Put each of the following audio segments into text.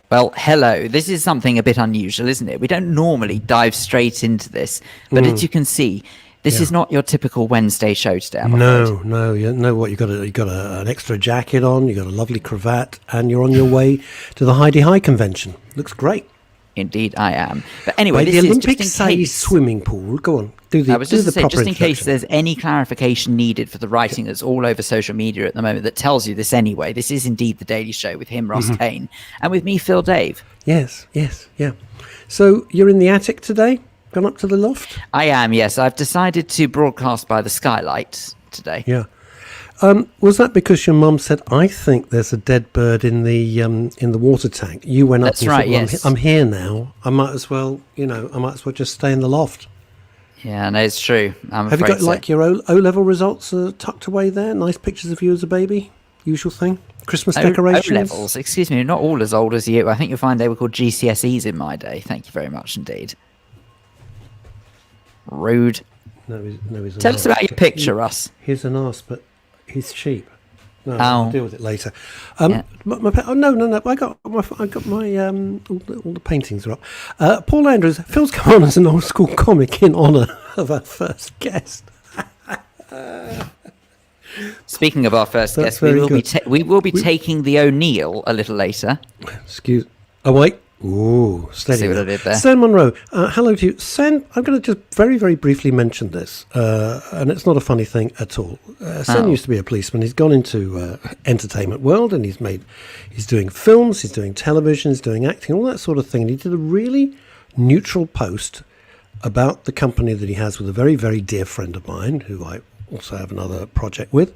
Well, hello. This is something a bit unusual, isn't it? We don't normally dive straight into this, but as you can see, this is not your typical Wednesday show today, I'm afraid. No. You know what? An extra jacket on. You got a lovely cravat, and you're on your way to the Heidi High convention. Looks great. Indeed, I am. But anyway, By this the is Olympic just in size case. swimming pool. Go on. Do the I was just to say, proper just in case introduction. there's any clarification needed for the writing that's all over social media at the moment that tells you this anyway. This is indeed the Daily Show with him, Russ Kane, and with me, Phil Dave. Yes, yeah. So you're in the attic today? Gone up to the loft? I am, yes. I've decided to broadcast by the skylight today. Yeah. Was that because your mum said, "I think there's a dead bird in the water tank"? You went up. That's and right. said, well, yes. I'm here now. I might as well, just stay in the loft. Yeah, no, it's true. Have you got like your O-level results tucked away there? Nice pictures of you as a baby. Usual thing. Christmas decorations. O-levels, excuse me, not all as old as you. I think you'll find they were called GCSEs in my day. Thank you very much indeed. Rude. No, he's an Tell us arse, about your but picture, Russ. He's an arse, but he's cheap. No, Oh. I'll deal with it later. Yeah. No. I got my all the paintings are up. Paul Andrews, Phil's come on as an old school comic in honour of our first guest. Speaking of our first That's guest, we very will good. we will be taking the O'Neill a little later. Excuse. Oh wait. Ooh, steady. See what now. I did there? Sen Monroe, hello to you. Sen, I'm going to just very, very briefly mention this, and it's not a funny thing at all. Sen used to be a policeman. He's gone into entertainment world, and he's doing films, he's doing television, he's doing acting, all that sort of thing. And he did a really neutral post about the company that he has with a very, very dear friend of mine, who I also have another project with.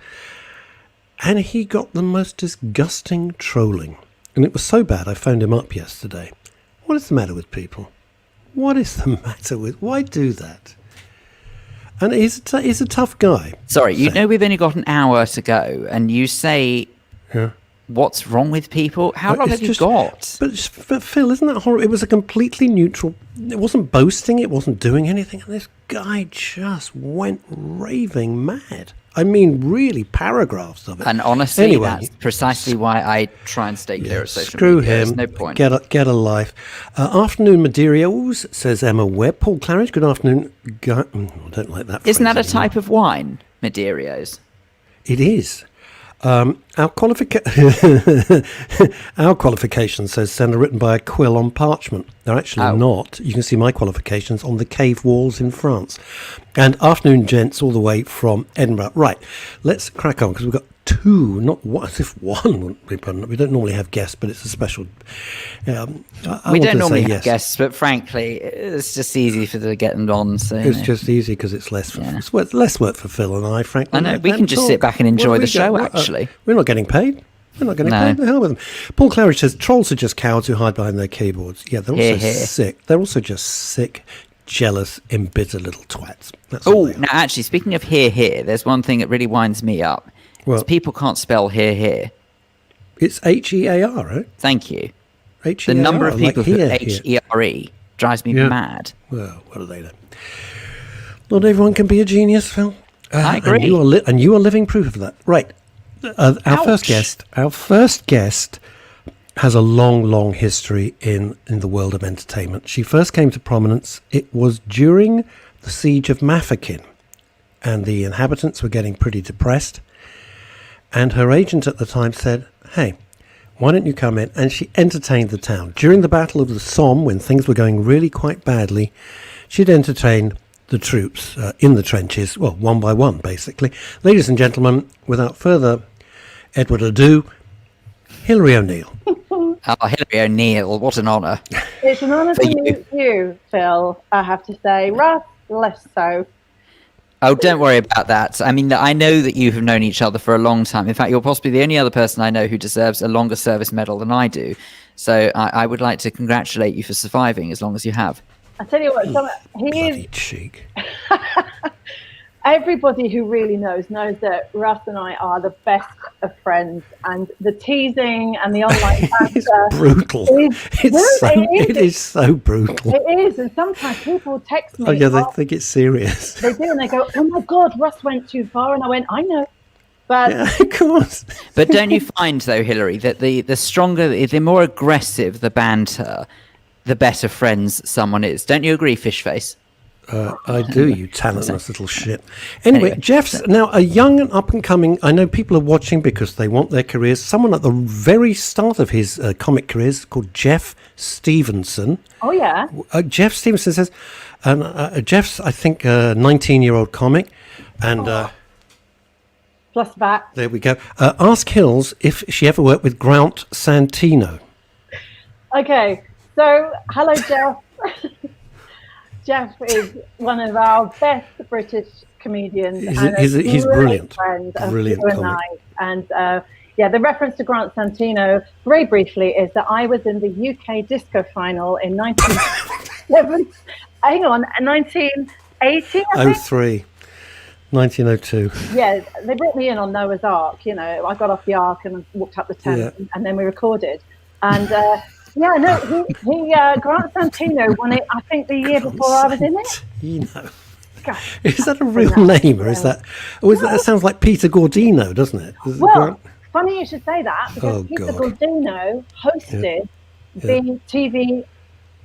And he got the most disgusting trolling. And it was so bad, I phoned him up yesterday. What is the matter with people? What is the matter with... Why do that? And he's a tough guy. Sorry, you know we've only got an hour to go, and you say, Yeah. what's wrong with people? How long It's have you got? But Phil, isn't that horrible? It was a completely neutral... It wasn't boasting, it wasn't doing anything. And this guy just went raving mad. I mean, really, paragraphs of it. And honestly, Anyway, that's precisely why I try and stay clear of social screw media. him. There's no point. Get a life. Afternoon, Madeiros, says Emma Webb. Paul Claridge, good afternoon. I don't like that. Isn't that a phrase anymore. type of wine, Madeiros? It is. Our qualifications, says Senna, written by a quill on parchment. They're actually not. You can see my qualifications on the cave walls in France. And afternoon, gents, all the way from Edinburgh. Right, let's crack on, because we've got two, not one, as if one wouldn't be permanent. We don't normally have guests, but it's a special... We don't normally have guests, but frankly, it's just easy for to get them on. So It's just easy because it's less work for Phil and I, frankly. I know, we can just sit back and enjoy the show, actually. We're not getting paid. We're not getting paid. The hell with them. Paul Claridge says, trolls are just cowards who hide behind their keyboards. Yeah, they're also sick. They're also just sick, jealous, embittered little twats. Oh, now actually, speaking of here, there's one thing that really winds me up. Well, people can't spell here. It's H-E-A-R, right? Thank you. H-E-A-R, the number of people who like H-E-R-E drives me mad. Well, what do they know? Not everyone can be a genius, Phil. I agree. And you are living proof of that. Right. Our first guest has a long history in the world of entertainment. She first came to prominence. It was during the siege of Mafeking, and the inhabitants were getting pretty depressed. And her agent at the time said, hey, why don't you come in? And she entertained the town. During the Battle of the Somme, when things were going really quite badly, she'd entertained the troops in the trenches, well, one by one, basically. Ladies and gentlemen, without further Edward ado, Hilary O'Neill. Oh, Hilary O'Neill, what an honour. It's an honour to meet you, Phil, I have to say. Russ, less so. Oh, don't worry about that. I mean, I know that you have known each other for a long time. In fact, you're possibly the only other person I know who deserves a longer service medal than I do. So I would like to congratulate you for surviving as long as you have. I tell you what, Bloody cheek. Everybody who really knows that Russ and I are the best of friends, and the teasing and the online banter. It's brutal. It is so brutal. It is, and sometimes people text me. Oh yeah, they think it's serious. They do, and they go, "Oh my God, Russ went too far," and I went, "I know, But Yeah, of course. But don't you find, though, Hillary, that the stronger, the more aggressive the banter, the better friends someone is? Don't you agree, Fishface? I do, you talentless little shit. Anyway, Jeff's now a young and up-and-coming, I know people are watching because they want their careers, someone at the very start of his comic careers called Jeff Stevenson. oh yeah, Jeff Stevenson says, Jeff's, I think, a 19-year-old comic, and plus that. there we go. Ask Hills if she ever worked with Grant Santino. Okay, so hello, Jeff. Jeff is one of our best British comedians. He's brilliant. Friend of Brilliant you and comic. I. And the reference to Grant Santino, very briefly, is that I was in the UK disco final in 1980, I think. 03, 1902. Yeah, they brought me in on Noah's Ark. You know, I got off the Ark and walked up the Thames, and then we recorded. And Grant Santino won it, I think, the year before I was in it. Gosh, Is that a real name, or is that? That sounds like Peter Gordino, doesn't it? Well, funny you should say that, because Oh, Peter God. Gordino hosted the TV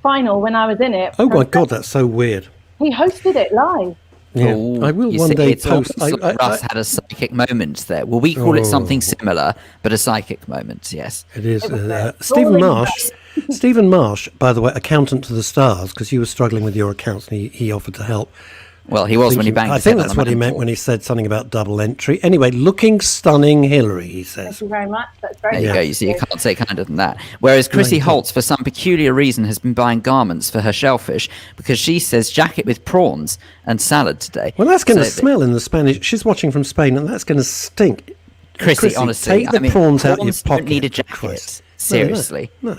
final when I was in it. Oh my God, that's so weird. He hosted it live. Yeah, Ooh, I will you one see, day it's post. almost like Russ had a psychic moment there. Well, we call it something similar, but a psychic moment, yes. It is. Stephen Marsh. Stephen Marsh, by the way, accountant to the stars, because you were struggling with your accounts and he offered to help. Well, he was when he banged I his think head on that's the what he meant mantle. when he said something about double entry. Anyway, looking stunning, Hillary, he Thank says. you very much. That's very There you nice go. of You see, you can't say kinder than that. Whereas Chrissy Holtz, for some peculiar reason, has been buying garments for her shellfish because she says jacket with prawns and salad today. Well, that's going to So smell in the Spanish. She's watching from Spain, and that's going to stink. Chrissy, honestly, take the prawns out your prawns pocket. don't need a for jacket. Christ. Seriously, No.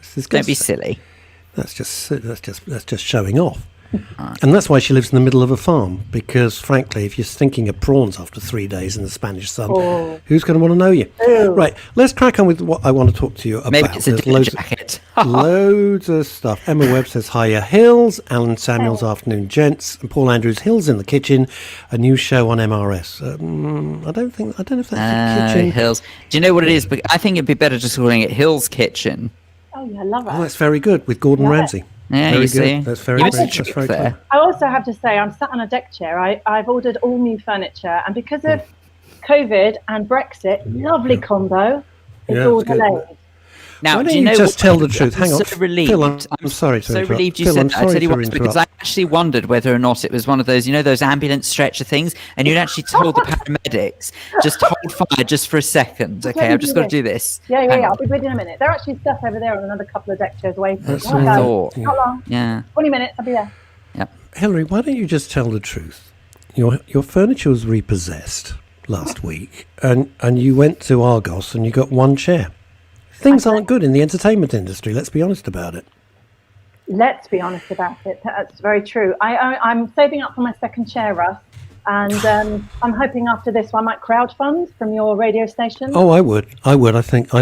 This is don't be disgusting. silly. That's just showing off. And that's why she lives in the middle of a farm, because frankly, if you're stinking of prawns after 3 days in the Spanish sun, who's going to want to know you? Right, let's crack on with what I want to talk to you about. Maybe it's a There's dinner loads, jacket. loads of stuff. Emma Webb says, hiya Hills, Alan Samuels, afternoon gents, and Paul Andrews, Hills in the Kitchen, a new show on MRS. I don't know if that's the kitchen. Hills. Do you know what it is? But I think it'd be better just calling it Hill's Kitchen. Oh, yeah, I love it. Oh, that's very good, with Gordon Love it. Ramsay. Yeah, Very you good. see. That's very You good. missed a That's trick very there. clever. I also have to say, I'm sat on a deck chair. I've ordered all new furniture, and because of COVID and Brexit, lovely combo. It's Yeah, all it's good. delayed. Now, Why do don't you you know just what? tell the truth? I'm Hang on. so relieved. Phil, I'm sorry to so interrupt. relieved you Phil, said I'm that. I sorry tell you to what, because interrupt. I actually wondered whether or not it was one of those, you know, those ambulance stretcher things, and you'd actually told the paramedics, just hold fire just for a second. Okay, I've just got to do this. Yeah, Hang I'll on. be with you in a minute. They're actually stuck over there on another couple of deck chairs waiting. That's Oh, all guys, right. Not long. Yeah. 20 minutes, I'll be there. Hillary, why don't you just tell the truth? Your furniture was repossessed last week, and you went to Argos and you got one chair. Things aren't good in the entertainment industry. Let's be honest about it. Let's be honest about it. That's very true. I'm saving up for my second chair, Russ, and I'm hoping after this one I might crowdfund from your radio station. Oh, I would. I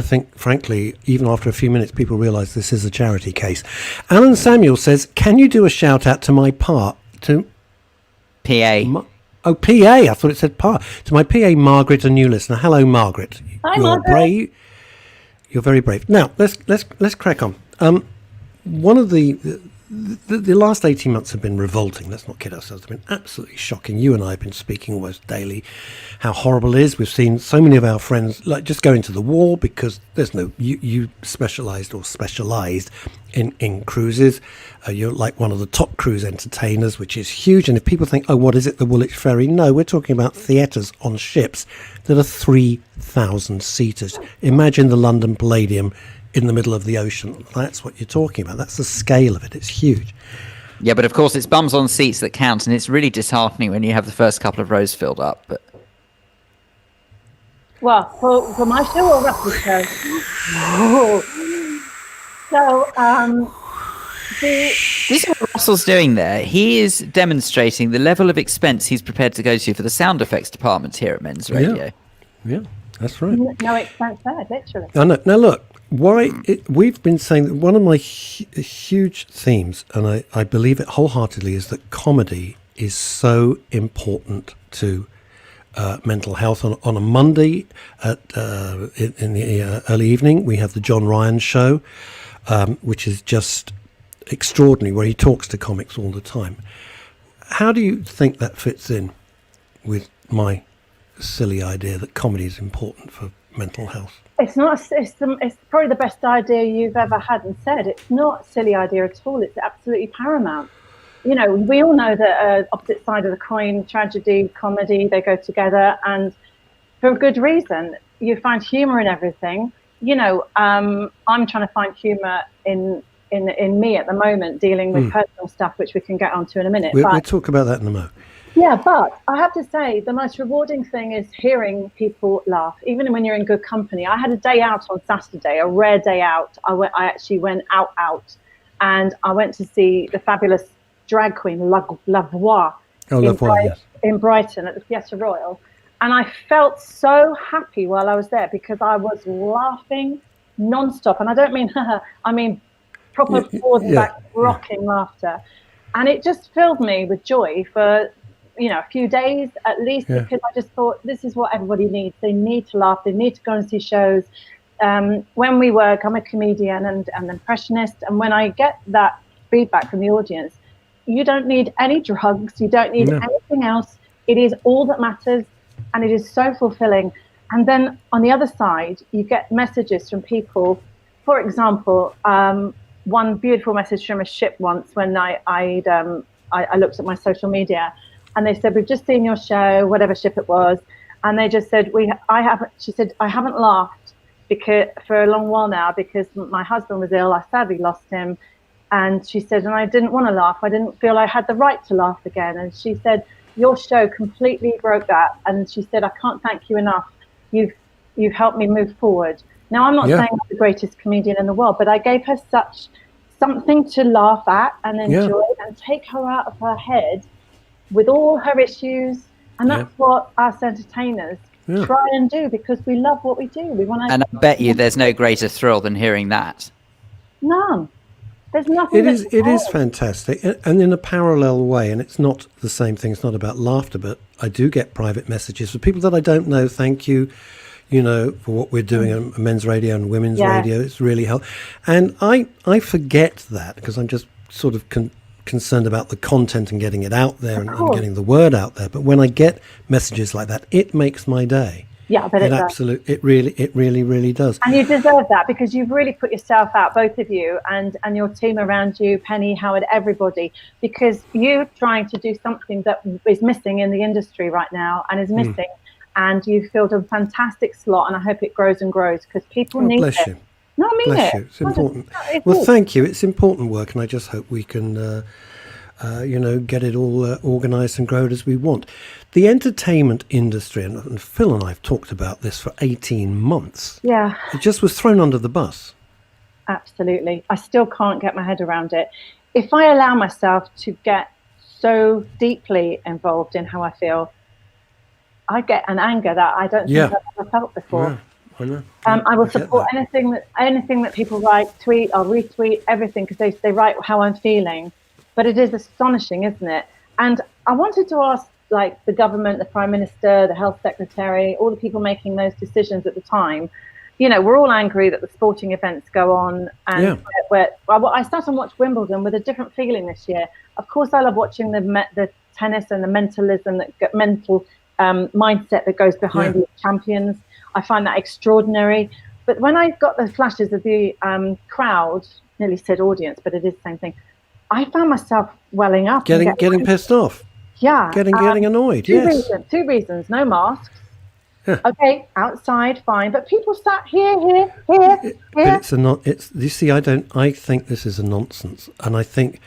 think, frankly, even after a few minutes, people realise this is a charity case. Alan Samuel says, "Can you do a shout out to my PA? PA. PA. I thought it said PA. To my PA, Margaret, a new listener. Hello, Margaret. Hi, You're Margaret. brave. You're very brave. Now let's crack on. One of the last 18 months have been revolting. Let's not kid ourselves. They've been absolutely shocking. You and I have been speaking almost daily how horrible it is. We've seen so many of our friends like just go into the wall because there's no you specialised in cruises. You're like one of the top cruise entertainers, which is huge. And if people think, oh, what is it, the Woolwich Ferry? No, we're talking about theatres on ships that are 3,000 seaters. Imagine the London Palladium in the middle of the ocean. That's what you're talking about. That's the scale of it. It's huge. Yeah, but of course it's bums on seats that count, and it's really disheartening when you have the first couple of rows filled up. But Well, for my show or Russ's show? So, this is what Russell's doing there. He is demonstrating the level of expense he's prepared to go to for the sound effects department here at Men's Radio. Yeah, that's right. no expense there, literally. I know. Now look, we've been saying that one of my huge themes, and I believe it wholeheartedly, is that comedy is so important to mental health. On a Monday in the early evening, we have the John Ryan Show, which is just extraordinary, where he talks to comics all the time. How do you think that fits in with my silly idea that comedy is important for mental health? It's not. It's probably the best idea you've ever had and said. It's not a silly idea at all. It's absolutely paramount. You know, we all know that opposite side of the coin, tragedy, comedy, they go together, and for a good reason. You find humour in everything. You know, I'm trying to find humour in me at the moment, dealing with personal stuff, which we can get onto in a minute. We'll talk about that in a moment. Yeah, but I have to say the most rewarding thing is hearing people laugh, even when you're in good company. I had a day out on Saturday, a rare day out. I actually went out, and I went to see the fabulous drag queen La Voix in Brighton at the Theatre Royal, and I felt so happy while I was there because I was laughing non-stop, and I don't mean I mean proper forward and back rocking laughter, and it just filled me with joy for a few days at least, because I just thought this is what everybody needs. They need to laugh. They need to go and see shows. When we work, I'm a comedian and an impressionist, and when I get that feedback from the audience, you don't need any drugs. You don't need anything else. It is all that matters, and it is so fulfilling. And then on the other side, you get messages from people. For example, one beautiful message from a ship once when I looked at my social media, and they said, "We've just seen your show," whatever ship it was, and they just said, She said, "I haven't laughed for a long while now because my husband was ill. I sadly lost him." And she said, and I didn't want to laugh. I didn't feel I had the right to laugh again. And she said, your show completely broke that. And she said, I can't thank you enough. You've helped me move forward. Now, I'm not saying I'm the greatest comedian in the world, but I gave her something to laugh at and enjoy and take her out of her head with all her issues. And that's what us entertainers try and do, because we love what we do. We want to. And I bet you there's no greater thrill than hearing that. None. There's nothing. It is fantastic, and in a parallel way, and it's not the same thing. It's not about laughter, but I do get private messages for people that I don't know. Thank you, for what we're doing on men's radio and women's radio. It's really helpful, and I forget that because I'm just sort of concerned about the content and getting it out there and getting the word out there. But when I get messages like that, it makes my day. Yeah, but it does. It really does. And you deserve that, because you've really put yourself out, both of you, and your team around you, Penny, Howard, everybody, because you're trying to do something that is missing in the industry right now and is missing. And you've filled a fantastic slot, and I hope it grows and grows, because people need bless it. You. No, I mean bless it. You. It's important. Well, thank you. It's important work, and I just hope we can, get it all organised and grow it as we want. The entertainment industry, and Phil and I have talked about this for 18 months. Yeah. It just was thrown under the bus. Absolutely. I still can't get my head around it. If I allow myself to get so deeply involved in how I feel, I get an anger that I don't think I've ever felt before. Yeah, I know. I will support anything that people write, tweet, I'll retweet everything, because they write how I'm feeling. But it is astonishing, isn't it? And I wanted to ask, like, the government, the Prime Minister, the Health Secretary, all the people making those decisions at the time. We're all angry that the sporting events go on. And I sat and watched Wimbledon with a different feeling this year. Of course, I love watching the tennis and the mental mindset that goes behind these champions. I find that extraordinary. But when I got the flashes of the crowd, nearly said audience, but it is the same thing, I found myself welling up. Getting pissed off. Yeah. Getting annoyed, Two reasons. No masks. Yeah. Okay, outside, fine. But people sat here. But I think this is a nonsense. And I think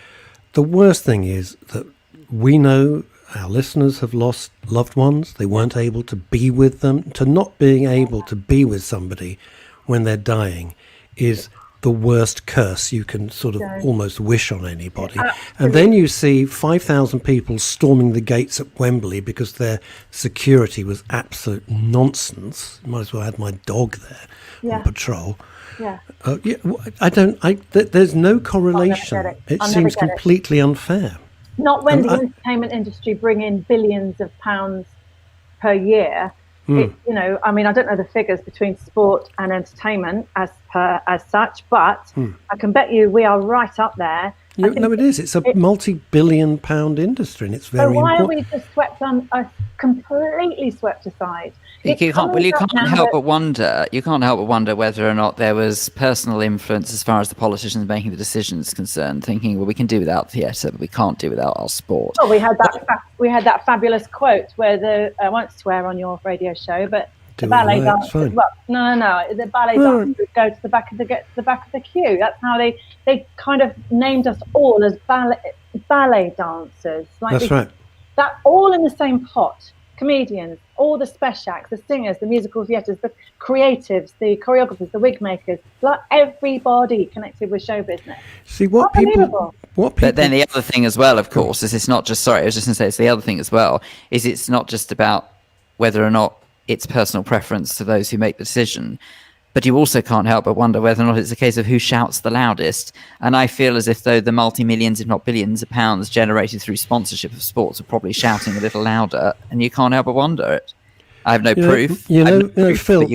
the worst thing is that we know our listeners have lost loved ones. They weren't able to be with them. To not being able to be with somebody when they're dying is the worst curse you can sort of almost wish on anybody. And then you see 5,000 people storming the gates at Wembley because their security was absolute nonsense. Might as well have had my dog there on patrol. Yeah. There's no correlation. It seems completely unfair. Not when the entertainment industry bring in billions of pounds per year. It, you know, I mean, I don't know the figures between sport and entertainment as such, but I can bet you we are right up there. No, it is. It's a multi-billion-pound industry, and it's very so why important. are we just completely swept aside? You can't help but wonder. You can't help but wonder whether or not there was personal influence as far as the politicians making the decisions concerned, thinking, well, we can do without theatre, but we can't do without our sport. Oh, we had that fabulous quote where I won't swear on your radio show, but the ballet dancers. Well, no, the ballet dancers go to the back of the queue. That's how they kind of named us all as ballet dancers. Like that's right. That all in the same pot. Comedians, all the special acts, the singers, the musical theatres, the creatives, the choreographers, the wig makers, like everybody connected with show business. See what people. But then the other thing as well, of course, is it's not just. Sorry, I was just going to say it's the other thing as well. Is it's not just about whether or not it's personal preference to those who make the decision, but you also can't help but wonder whether or not it's a case of who shouts the loudest. And I feel as if though the multi-millions, if not billions of pounds generated through sponsorship of sports are probably shouting a little louder, and you can't help but wonder it. I have no proof. Phil,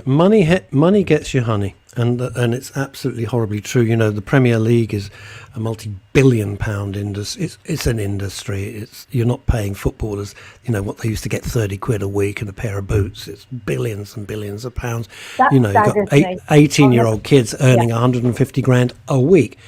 money gets you honey, and it's absolutely horribly true. You know, the Premier League is a multi-billion-pound industry. It's an industry. You're not paying footballers, you know, what they used to get 30 quid a week and a pair of boots. It's billions and billions of pounds. You've got 18-year-old kids earning 150 grand a week.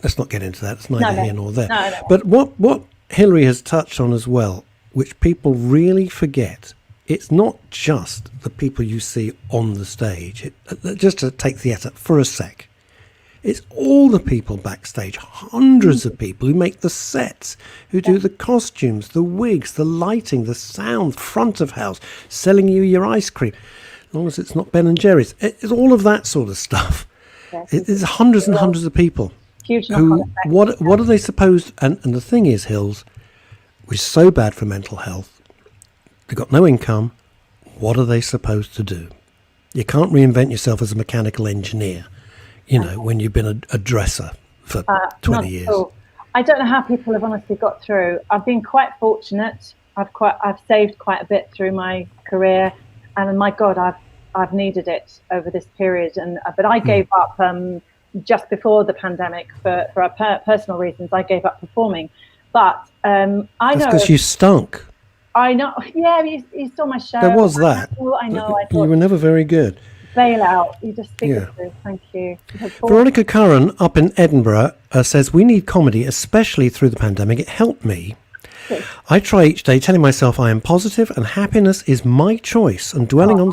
Let's not get into that. It's neither here nor there. No. But what Hilary has touched on as well, which people really forget. It's not just the people you see on the stage. Just to take theatre for a sec. It's all the people backstage, hundreds of people who make the sets, who do the costumes, the wigs, the lighting, the sound, front of house, selling you your ice cream. As long as it's not Ben and Jerry's. It's all of that sort of stuff. It's hundreds and hundreds of people. Huge what are they supposed... And the thing is, Hills, we're so bad for mental health. They've got no income. What are they supposed to do? You can't reinvent yourself as a mechanical engineer, you know, when you've been a dresser for 20 years. I don't know how people have honestly got through. I've been quite fortunate. I've saved quite a bit through my career, and my God, I've needed it over this period. But I gave up just before the pandemic for personal reasons. I gave up performing, but I know that's because you stunk. I know. Yeah, you saw my show. There was that. I know. I you were never very good. Bail out. You just speak the truth. Thank you. Veronica Curran up in Edinburgh says, we need comedy, especially through the pandemic. It helped me. Yes. I try each day telling myself I am positive and happiness is my choice, and dwelling on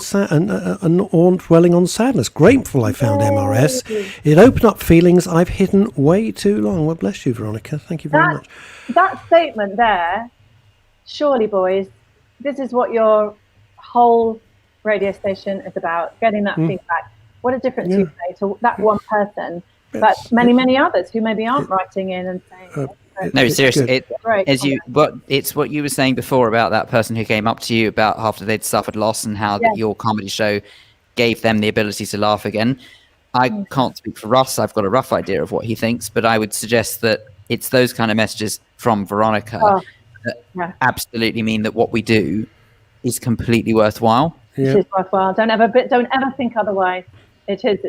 dwelling on sadness. Grateful I found MRS. It opened up feelings I've hidden way too long. Well, bless you, Veronica. Thank you very much. That statement there, surely, boys, this is what your whole radio station is about, getting that feedback. What a difference you've made to that one person, but many others who maybe aren't writing in and saying... No, seriously, it's what you were saying before about that person who came up to you about after they'd suffered loss and how your comedy show gave them the ability to laugh again. I can't speak for Russ. I've got a rough idea of what he thinks, but I would suggest that it's those kind of messages from Veronica that absolutely mean that what we do is completely worthwhile. It is worthwhile. Don't ever think otherwise. It is.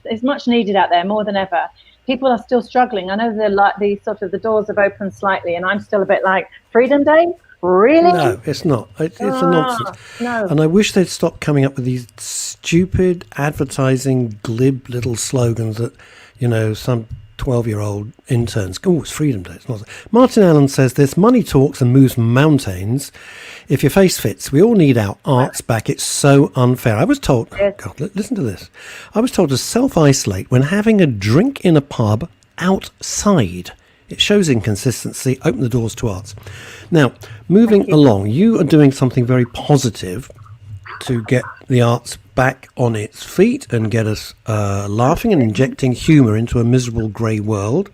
It's much needed out there more than ever. People are still struggling. I know the doors have opened slightly, and I'm still a bit like, Freedom Day? Really? No, it's not. It's a nonsense. No. And I wish they'd stop coming up with these stupid advertising, glib little slogans that, you know, some 12-year-old interns. Oh, it's Freedom Day. It's not. Martin Allen says this: money talks and moves mountains. If your face fits, we all need our arts back. It's so unfair. I was told, God, listen to this. I was told to self-isolate when having a drink in a pub outside. It shows inconsistency. Open the doors to arts. Now, moving along, you are doing something very positive to get the arts back on its feet and get us laughing and injecting humour into a miserable grey world,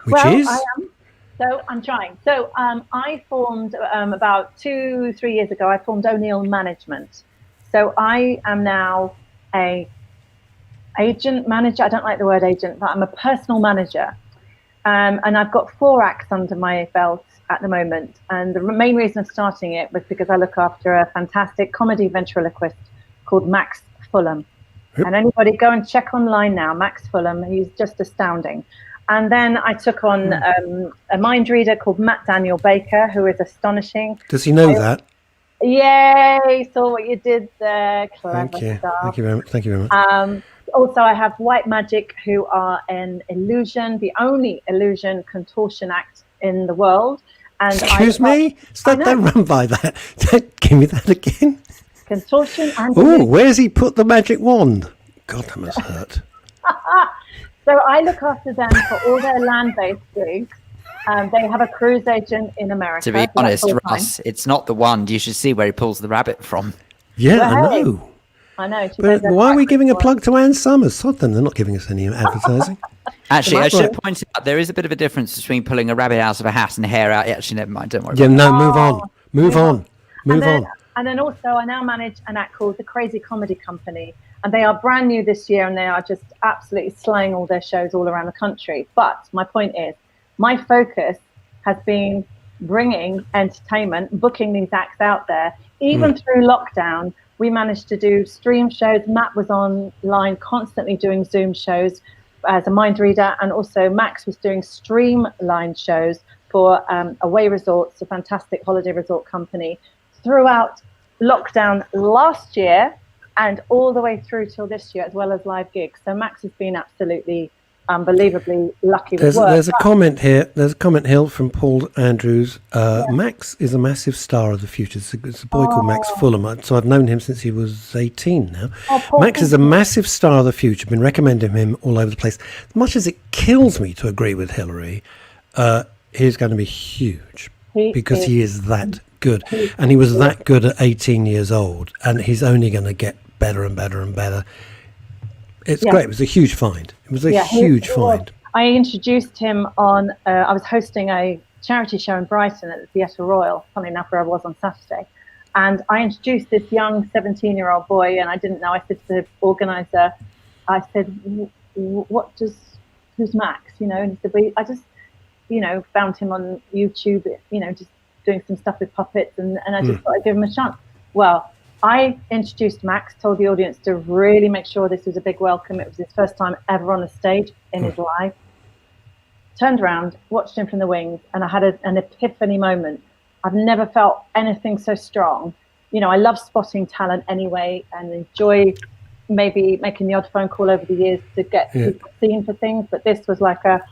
which is... I am. So I'm trying. So I formed about 2-3 years ago, I formed O'Neill Management. So I am now a agent manager. I don't like the word agent, but I'm a personal manager. And I've got 4 acts under my belt. at the moment. And the main reason of starting it was because I look after a fantastic comedy ventriloquist called Max Fulham. And anybody go and check online now, Max Fulham, he's just astounding. And then I took on a mind reader called Matt Daniel Baker, who is astonishing. Does he know that? Yay, saw what you did there. Clever Thank you. stuff. Thank you very much. Thank you very much. Also, I have White Magic, who are an illusion, the only illusion contortion act in the world. And Excuse me? Don't run by that. Give me that again. Contortion and Oh, where's he put the magic wand? God, that must hurt. So I look after them for all their land-based gigs. They have a cruise agent in America. To be honest, Russ, it's not the wand. You should see where he pulls the rabbit from. Yeah, I know. I know. But why are we giving a plug to Anne Summers? Sod them, they're not giving us any advertising. Actually, I should point out there is a bit of a difference between pulling a rabbit out of a hat and a hair out. Actually, never mind. Don't worry. Yeah, no, move on. Move on. And then also, I now manage an act called the Crazy Comedy Company, and they are brand new this year, and they are just absolutely slaying all their shows all around the country. But my point is, my focus has been bringing entertainment, booking these acts out there. Even through lockdown, we managed to do stream shows. Matt was online constantly doing Zoom shows as a mind reader, and also Max was doing streamline shows for Away Resorts, a fantastic holiday resort company, throughout lockdown last year and all the way through till this year, as well as live gigs. So Max has been absolutely unbelievably lucky with work. There's a comment here. There's a comment here from Paul Andrews. Max is a massive star of the future. It's a boy called Max Fulham. So I've known him since he was 18 now. Max is a massive star of the future. Been recommending him all over the place. As much as it kills me to agree with Hillary, he's going to be huge because he is that good. And he was that good at 18 years old. And he's only going to get better and better and better. It's great. It was a huge find. It was a huge find. I introduced him on, I was hosting a charity show in Brighton at the Theatre Royal, funny enough, where I was on Saturday. And I introduced this young 17-year-old boy, and I didn't know. I said to the organizer, I said, who's Max? You know, and he said, I just, found him on YouTube, just doing some stuff with puppets, and I just thought I'd give him a chance. Well, I introduced Max, told the audience to really make sure this was a big welcome. It was his first time ever on the stage in his life. Turned around, watched him from the wings, and I had an epiphany moment. I've never felt anything so strong. I love spotting talent anyway and enjoy maybe making the odd phone call over the years to get people seen for things. But this was like a,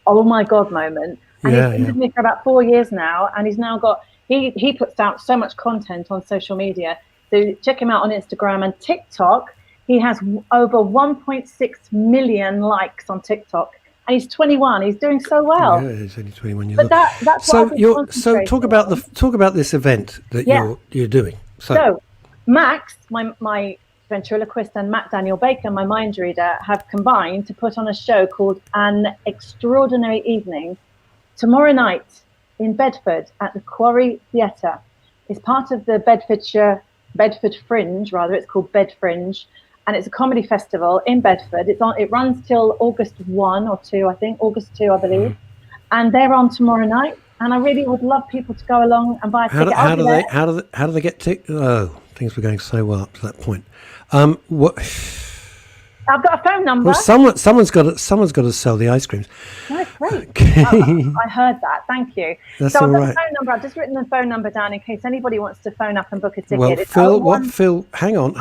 oh my God moment. And he's been with me for about 4 years now, and he's now got, he puts out so much content on social media. So check him out on Instagram and TikTok. He has over 1.6 million likes on TikTok, and he's 21. He's doing so well. Yeah, he's only 21 years old. But that's so talk about this event that you're doing. So Max, my ventriloquist, and Matt Daniel Baker, my mind reader, have combined to put on a show called An Extraordinary Evening tomorrow night in Bedford at the Quarry Theatre. It's part of the Bedford Fringe, it's called Bed Fringe, and it's a comedy festival in Bedford. It runs till August 1 or 2, I think, August 2, I believe. And they're on tomorrow night, and I really would love people to go along and buy a ticket. How do they get tickets? Oh, things were going so well up to that point. I've got a phone number. Well, someone's got to sell the ice creams. That's great. Okay. I heard that. Thank you. That's so all right. The phone number. I've just written the phone number down in case anybody wants to phone up and book a ticket. Well, it's Phil, hang on.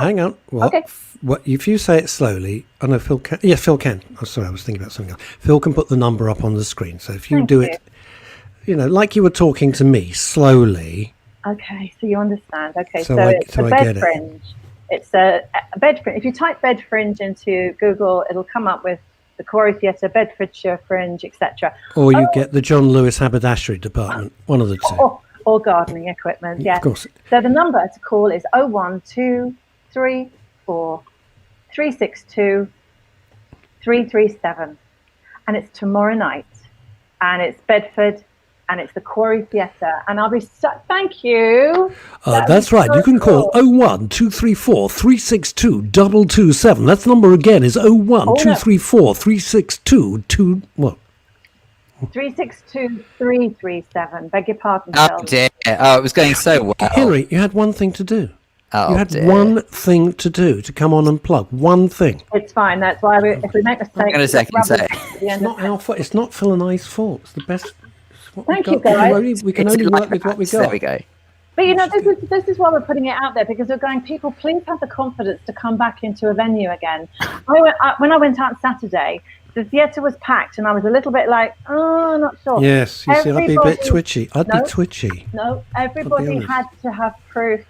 What? Okay. What? If you say it slowly, I know Phil can. Yes, Phil can. Oh, sorry, I was thinking about something else. Phil can put the number up on the screen. So if you do it, like you were talking to me, slowly. Okay, so you understand. Okay, so it's a Bed Fringe. It's a Bed Fringe. If you type Bed Fringe into Google, it'll come up with the Quarry Theatre, Bedfordshire Fringe, etc. Or you get the John Lewis Haberdashery Department, one of the two. Or gardening equipment, yes. Of course. So the number to call is 01234 362 337. And it's tomorrow night. And it's Bedford. And it's the Quarry Theatre, and I'll be thank you. That's right. You can call 01234 362 227. That number again is 01234 362 what? 362337. Beg your pardon, Oh Phil. dear. Oh, it was going so well. Hillary, you had one thing to do. Oh, You had dear. one thing to do, to come on and plug. One thing. It's fine. That's why if we make mistakes, Hang on a second, rubbish so- at the It's end not of our fault. It's not Phil and I's fault. It's the best. It's what Thank we've you, got. guys. We can It's only like work with what we that. got. There we go. But this is why we're putting it out there, because we're going, people, please have the confidence to come back into a venue again. When I went out Saturday, the theatre was packed, and I was a little bit like, oh, not sure. Yes, you see, I'd be a bit twitchy. I'd be No. twitchy. No, everybody honest. had to have proof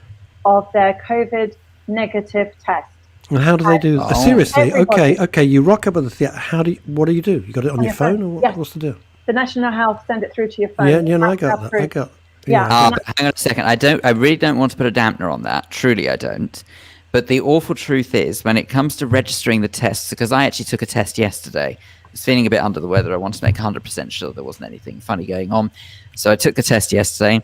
of their COVID negative test. And how do they do that? Oh. Seriously? Everybody. Okay. You rock up at the theatre. What do you do? You got it on your phone, or Yes. what's the deal? The National Health send it through to your phone. Yeah, no, I That's got our that. proof. I got. Yeah. But hang on a second. I really don't want to put a dampener on that. Truly, I don't. But the awful truth is, when it comes to registering the tests, because I actually took a test yesterday, I was feeling a bit under the weather. I wanted to make 100% sure there wasn't anything funny going on. So I took the test yesterday,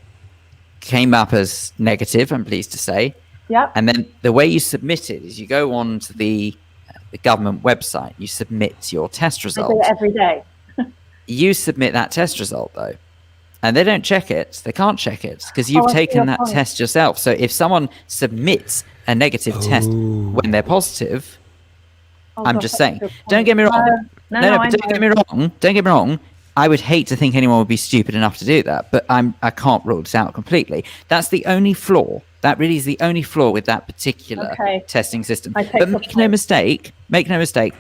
came up as negative, I'm pleased to say. Yep. And then the way you submit it is you go on to the government website, you submit your test I result. do it every day. You submit that test result, though, and they don't check it. They can't check it because you've I see taken your that point. test yourself. So if someone submits a negative test when they're positive, Oh, I'm gosh, just that's a saying, good don't point. get me wrong. No, but I don't know. get me wrong. Don't get me wrong. I would hate to think anyone would be stupid enough to do that, but I can't rule it out completely. That's the only flaw. That really is the only flaw with that particular Okay. testing system. I take But your make no point. mistake. Make no mistake.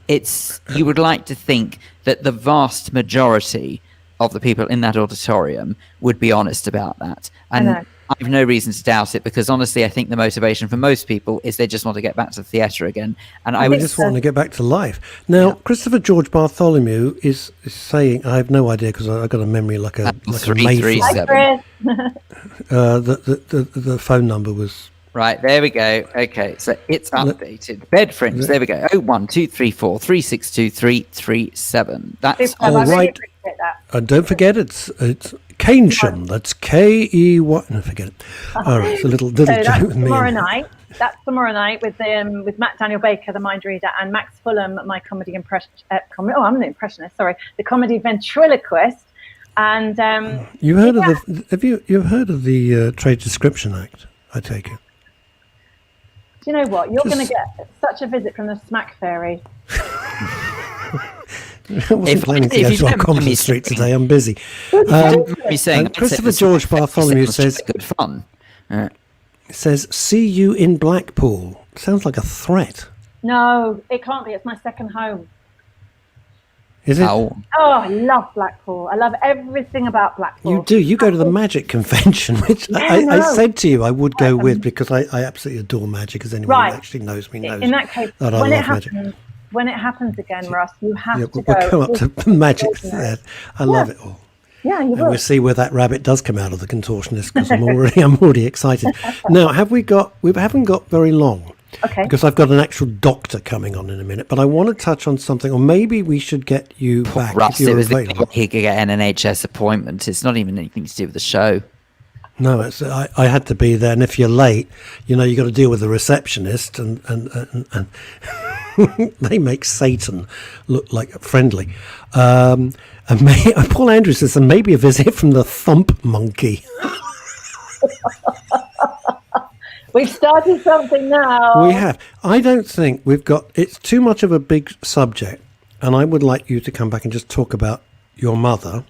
You would like to think that the vast majority of the people in that auditorium would be honest about that. And know. I have no reason to doubt it, because honestly, I think the motivation for most people is they just want to get back to the theatre again. And I We would just want to get back to life. Now, Christopher George Bartholomew is saying, I have no idea because I've got a memory like a mayfly. 337. The phone number was Right, there we go. Okay, so it's updated. Bed friends, there we go. 01234 362 337. That's Super, I all really right. appreciate that. And don't forget, it's Kanesham. That's Key. What? No, forget it. All right, it's a little So joke that's with me. tomorrow night. That's tomorrow night with Matt Daniel Baker, the mind reader, and Max Fulham, my comedy impressionist. I'm the impressionist. Sorry, the comedy ventriloquist. And You heard of the? Have you heard of the Trade Description Act? I take it. do you know what? You're going to Just- get such a visit from the Smack Fairy. I wasn't planning to if go you to our don't mind Compton me Street saying- today. I'm busy. me saying. and Christopher George Bartholomew says, good fun. says, "See you in Blackpool." Sounds like a threat. No, it can't be. It's my second home. Is it? Oh, Oh, I love Blackpool. I love everything about Blackpool. You do. You go to the magic convention, which I no. said to you I would go with because I absolutely adore magic. As anyone Right. who actually knows me knows. In that case, that I when love it magic. happens again, Russ, you have Yeah, to we'll go. come up to It's magic. extraordinary. I love it all. Yeah, you And will. we'll see where that rabbit does come out of the contortionist because I'm already excited. Now, we haven't got very long. Okay. Because I've got an actual doctor coming on in a minute, but I want to touch on something, or maybe we should get you back Russ, if it you're was the only available. way he could get an NHS appointment. It's not even anything to do with the show. No, I had to be there, and if you're late, you got to deal with the receptionist, and they make Satan look like friendly. And Paul Andrews says, and maybe a visit from the thump monkey. We've started something now. We have. I don't think it's too much of a big subject, and I would like you to come back and just talk about your mother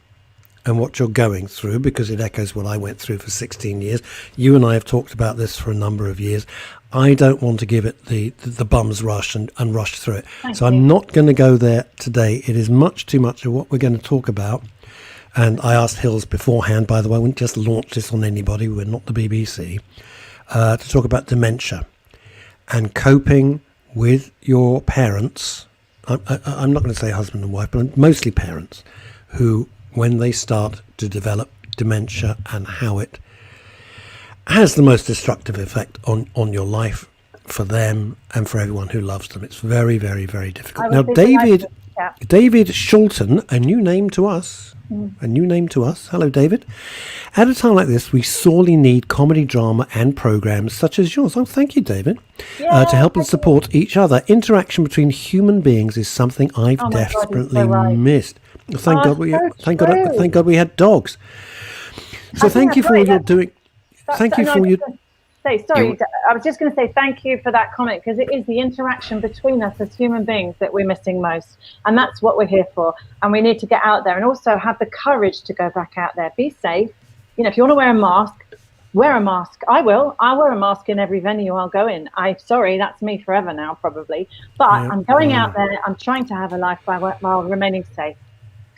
and what you're going through, because it echoes what I went through for 16 years. You and I have talked about this for a number of years. I don't want to give it the bum's rush and rush through it. So I'm not going to go there today. It is much too much of what we're going to talk about. And I asked Hills beforehand, by the way, I wouldn't just launch this on anybody. We're not the BBC. To talk about dementia and coping with your parents. I'm not going to say husband and wife, but mostly parents who, when they start to develop dementia, and how it has the most destructive effect on your life for them and for everyone who loves them. It's very, very, very difficult. Now, David Shulton, a new name to us. Hello, David. At a time like this, we sorely need comedy, drama, and programs such as yours. Oh, thank you, David. To help and support each other. Interaction between human beings is something I've Oh my God, you're so desperately right. missed. Thank God true. thank God we had dogs. So thank you for all you're doing. Thank you for all you. Sorry, I was just going to say thank you for that comment, because it is the interaction between us as human beings that we're missing most. And that's what we're here for. And we need to get out there and also have the courage to go back out there. Be safe. You know, if you want to wear a mask, wear a mask. I will. I'll wear a mask in every venue I'll go in. Sorry, that's me forever now, probably. But I'm going out there. I'm trying to have a life while remaining safe.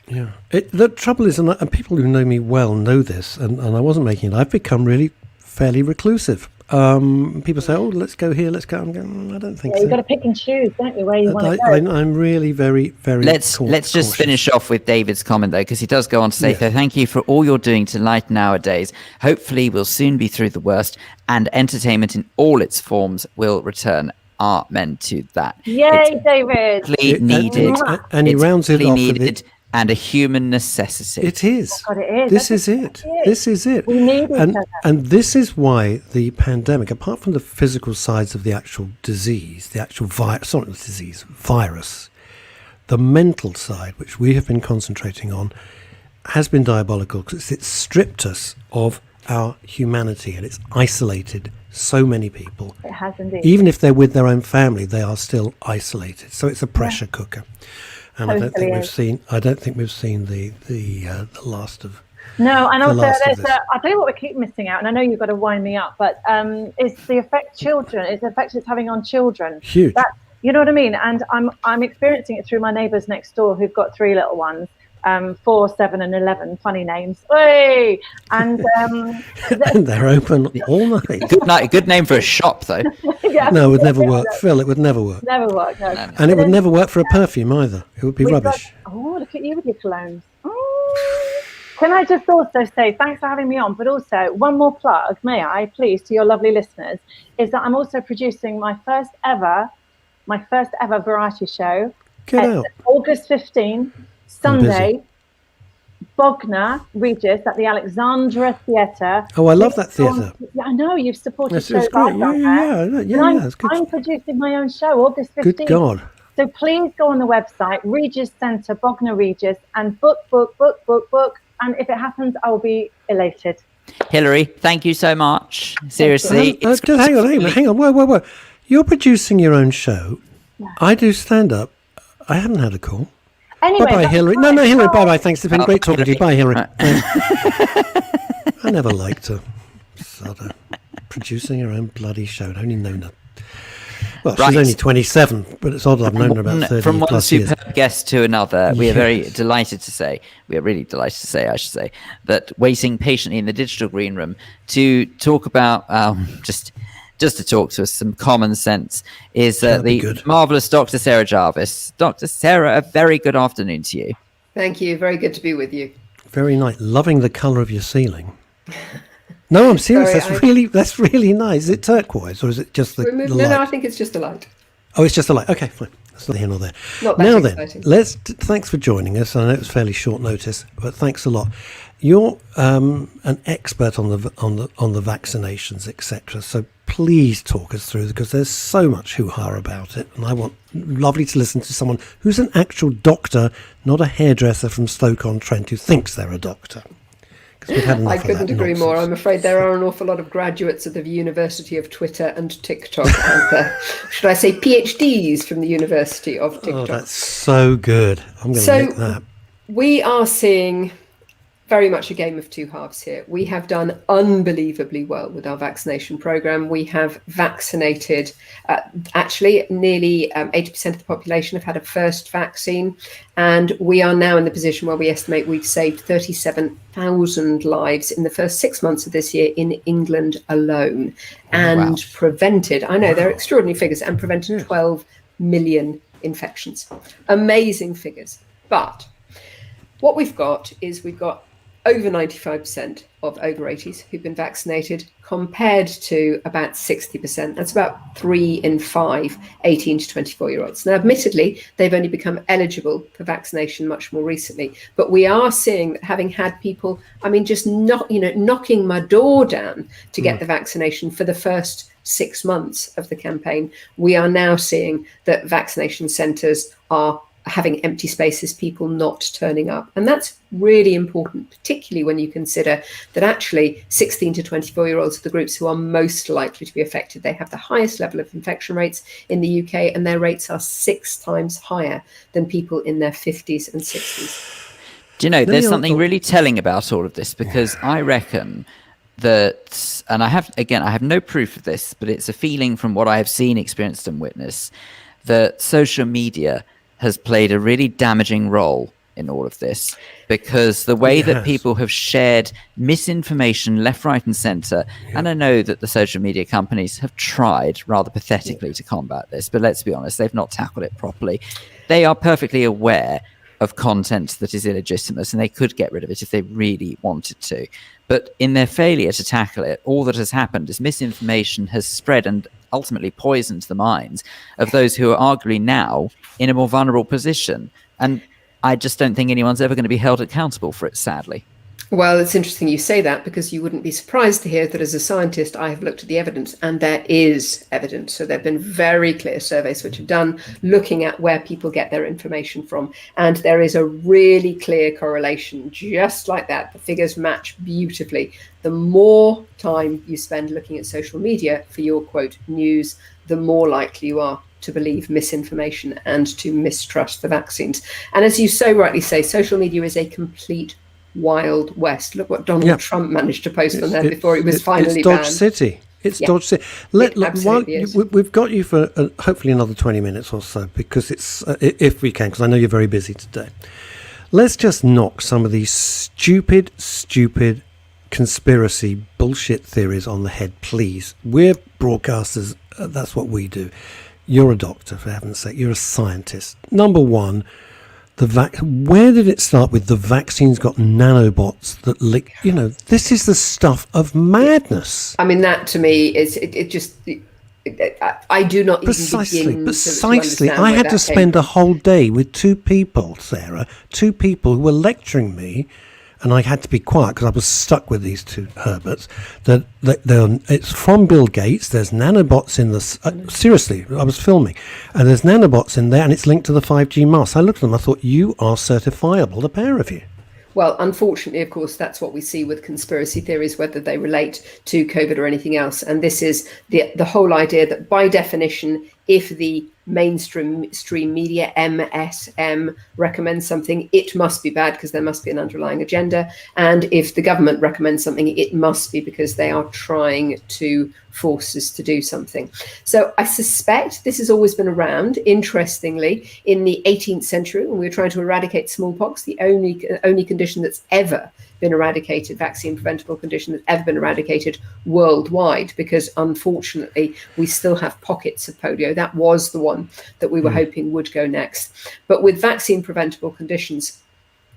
Yeah. The trouble is, and people who know me well know this, and I wasn't making it, I've become really fairly reclusive. People say, "Oh, let's go here, let's go." I'm going, I don't think so. You've got to pick and choose, don't you, where you want to go? I'm really very, very. Let's just finish off with David's comment though, because he does go on to say, "Thank you for all you're doing to lighten our days. Hopefully, we'll soon be through the worst, and entertainment in all its forms will return." Amen to that. Yay, David! Needed, and he rounds it off needed, with it. And a human necessity. It is. God, it is. This is it. This is it. We need each other. And this is why the pandemic, apart from the physical sides of the actual disease, the actual virus, the mental side, which we have been concentrating on, has been diabolical, because it's stripped us of our humanity, and it's isolated so many people. It has indeed. Even if they're with their own family, they are still isolated. So it's a pressure cooker. And I don't think we've seen the last of. No, and also I'll tell you what we keep missing out, and I know you've got to wind me up, but it's the effect it's having on children. Huge. You know what I mean? And I'm experiencing it through my neighbours next door who've got 3 little ones. 4, 7, and 11, funny names. Hey! And and they're open all night. Good name for a shop, though. Yeah. No, it would never work, Phil. It would never work. Never work. No. And it would never work for a perfume either. It would be rubbish. Look at you with your colognes. Can I just also say thanks for having me on, but also one more plug, may I, please, to your lovely listeners, is that I'm also producing my first ever variety show. Get out. August 15. Sunday, Bognor Regis at the Alexandra Theatre. Oh, I love that theatre. Yeah, I know, you've supported shows it's great. Yeah, it's good. I'm producing my own show, August 15th. Good God. So please go on the website, Regis Centre, Bognor Regis, and book. And if it happens, I'll be elated. Hilary, thank you so much. Seriously. Hang on. Whoa. You're producing your own show. Yeah. I do stand up. I haven't had a call. Anyway, bye, Hilary. No, Hilary. Bye. Thanks. It's been great talking to you. Bye, Hilary. I never liked her. Sort of producing her own bloody show. I'd only known her. Well, she's only 27, but it's odd I've known her about 30 From one plus years. superb guest to another, we are really delighted to say, I should say, that waiting patiently in the digital green room to talk about just to talk to us some common sense is the marvellous Dr. Sarah Jarvis. Dr. Sarah, a very good afternoon to you. Thank you. Very good to be with you. Very nice. Loving the colour of your ceiling. No, I'm serious. That's really nice. Is it turquoise or is it just the light? No, I think it's just the light. Oh, it's just the light. Okay, fine. That's not here nor there. Not that exciting. Then, thanks for joining us. I know it was fairly short notice, but thanks a lot. You're an expert on the vaccinations, etc. So please talk us through, because there's so much hoo-ha about it, and I want lovely to listen to someone who's an actual doctor, not a hairdresser from Stoke-on-Trent who thinks they're a doctor. I couldn't agree more. I'm afraid there are an awful lot of graduates of the University of Twitter and TikTok out there. Should I say PhDs from the University of TikTok? Oh, that's so good. I'm going to make that. We are seeing very much a game of two halves here. We have done unbelievably well with our vaccination program. We have vaccinated, actually, nearly 80% of the population have had a first vaccine. And we are now in the position where we estimate we've saved 37,000 lives in the first 6 months of this year in England alone. And prevented, I know they're extraordinary figures, and prevented 12 million infections. Amazing figures. But what we've got over 95% of over 80s who've been vaccinated, compared to about 60%. That's about 3 in 5 18 to 24-year-olds. Now, admittedly, they've only become eligible for vaccination much more recently. But we are seeing that, having had people, just knocking my door down to get the vaccination for the first 6 months of the campaign, we are now seeing that vaccination centres are having empty spaces, people not turning up. And that's really important, particularly when you consider that actually 16 to 24-year-olds are the groups who are most likely to be affected. They have the highest level of infection rates in the UK, and their rates are 6 times higher than people in their 50s and 60s. Do you know, there's something really telling about all of this, because I reckon that, and I have no proof of this, but it's a feeling from what I have seen, experienced and witnessed, that social media has played a really damaging role in all of this, because the way that people have shared misinformation left, right and center, and I know that the social media companies have tried rather pathetically to combat this, but let's be honest, they've not tackled it properly. They are perfectly aware of content that is illegitimate, and they could get rid of it if they really wanted to. But in their failure to tackle it, all that has happened is misinformation has spread and ultimately poisoned the minds of those who are arguably now in a more vulnerable position. And I just don't think anyone's ever going to be held accountable for it, sadly. Well, it's interesting you say that, because you wouldn't be surprised to hear that as a scientist, I have looked at the evidence, and there is evidence. So there have been very clear surveys which are done looking at where people get their information from. And there is a really clear correlation, just like that. The figures match beautifully. The more time you spend looking at social media for your, quote, news, the more likely you are to believe misinformation and to mistrust the vaccines. And as you so rightly say, social media is a complete Wild West. Look what Donald Trump managed to post on there before he was finally banned. It's Dodge City. It's Dodge City. We've got you for hopefully another 20 minutes or so, because it's if we can, because I know you're very busy today. Let's just knock some of these stupid conspiracy bullshit theories on the head, please. We're broadcasters. That's what we do. You're a doctor, for heaven's sake. You're a scientist. Number one, where did it start with? The vaccine's got nanobots that lick. You know, this is the stuff of madness. I mean, that to me is I do not even precisely. I had to spend a whole day with 2 people, Sarah, 2 people who were lecturing me, and I had to be quiet because I was stuck with these 2 Herberts. It's from Bill Gates. There's nanobots in the... seriously, I was filming. And there's nanobots in there, and it's linked to the 5G mask. I looked at them, I thought, you are certifiable, the pair of you. Well, unfortunately, of course, that's what we see with conspiracy theories, whether they relate to COVID or anything else. And this is the whole idea that, by definition, if the mainstream media, MSM, recommends something, it must be bad because there must be an underlying agenda. And if the government recommends something, it must be because they are trying to force us to do something. So I suspect this has always been around. Interestingly, in the 18th century, when we were trying to eradicate smallpox, the only condition that's ever been eradicated, vaccine preventable condition that's ever been eradicated worldwide, because unfortunately we still have pockets of polio. That was the one that we were hoping would go next. But with vaccine preventable conditions,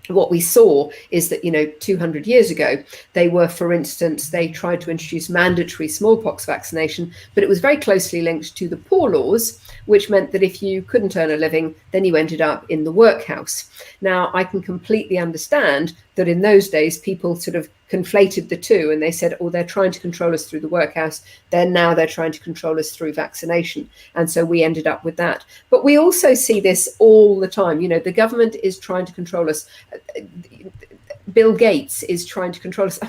what we saw is that, 200 years ago, they tried to introduce mandatory smallpox vaccination, but it was very closely linked to the poor laws, which meant that if you couldn't earn a living, then you ended up in the workhouse. Now, I can completely understand that in those days, people sort of conflated the two, and they said, oh, they're trying to control us through the workhouse. Now they're trying to control us through vaccination. And so we ended up with that. But we also see this all the time. The government is trying to control us. Bill Gates is trying to control us.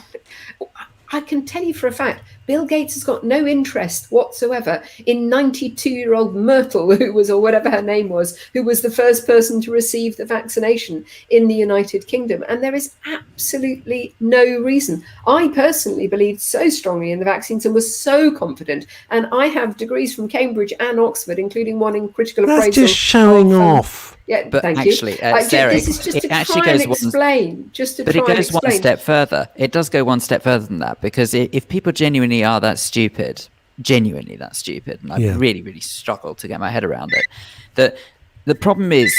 I can tell you for a fact, Bill Gates has got no interest whatsoever in 92-year-old Myrtle, or whatever her name was, who was the first person to receive the vaccination in the United Kingdom. And there is absolutely no reason. I personally believed so strongly in the vaccines and was so confident. And I have degrees from Cambridge and Oxford, including one in critical appraisal. That's just showing off. Yeah, but thank actually, you. Sarah, this is just to try and explain. But it goes one step further. It does go one step further than that, because if people genuinely are that stupid, and I really, really struggled to get my head around it, the problem is,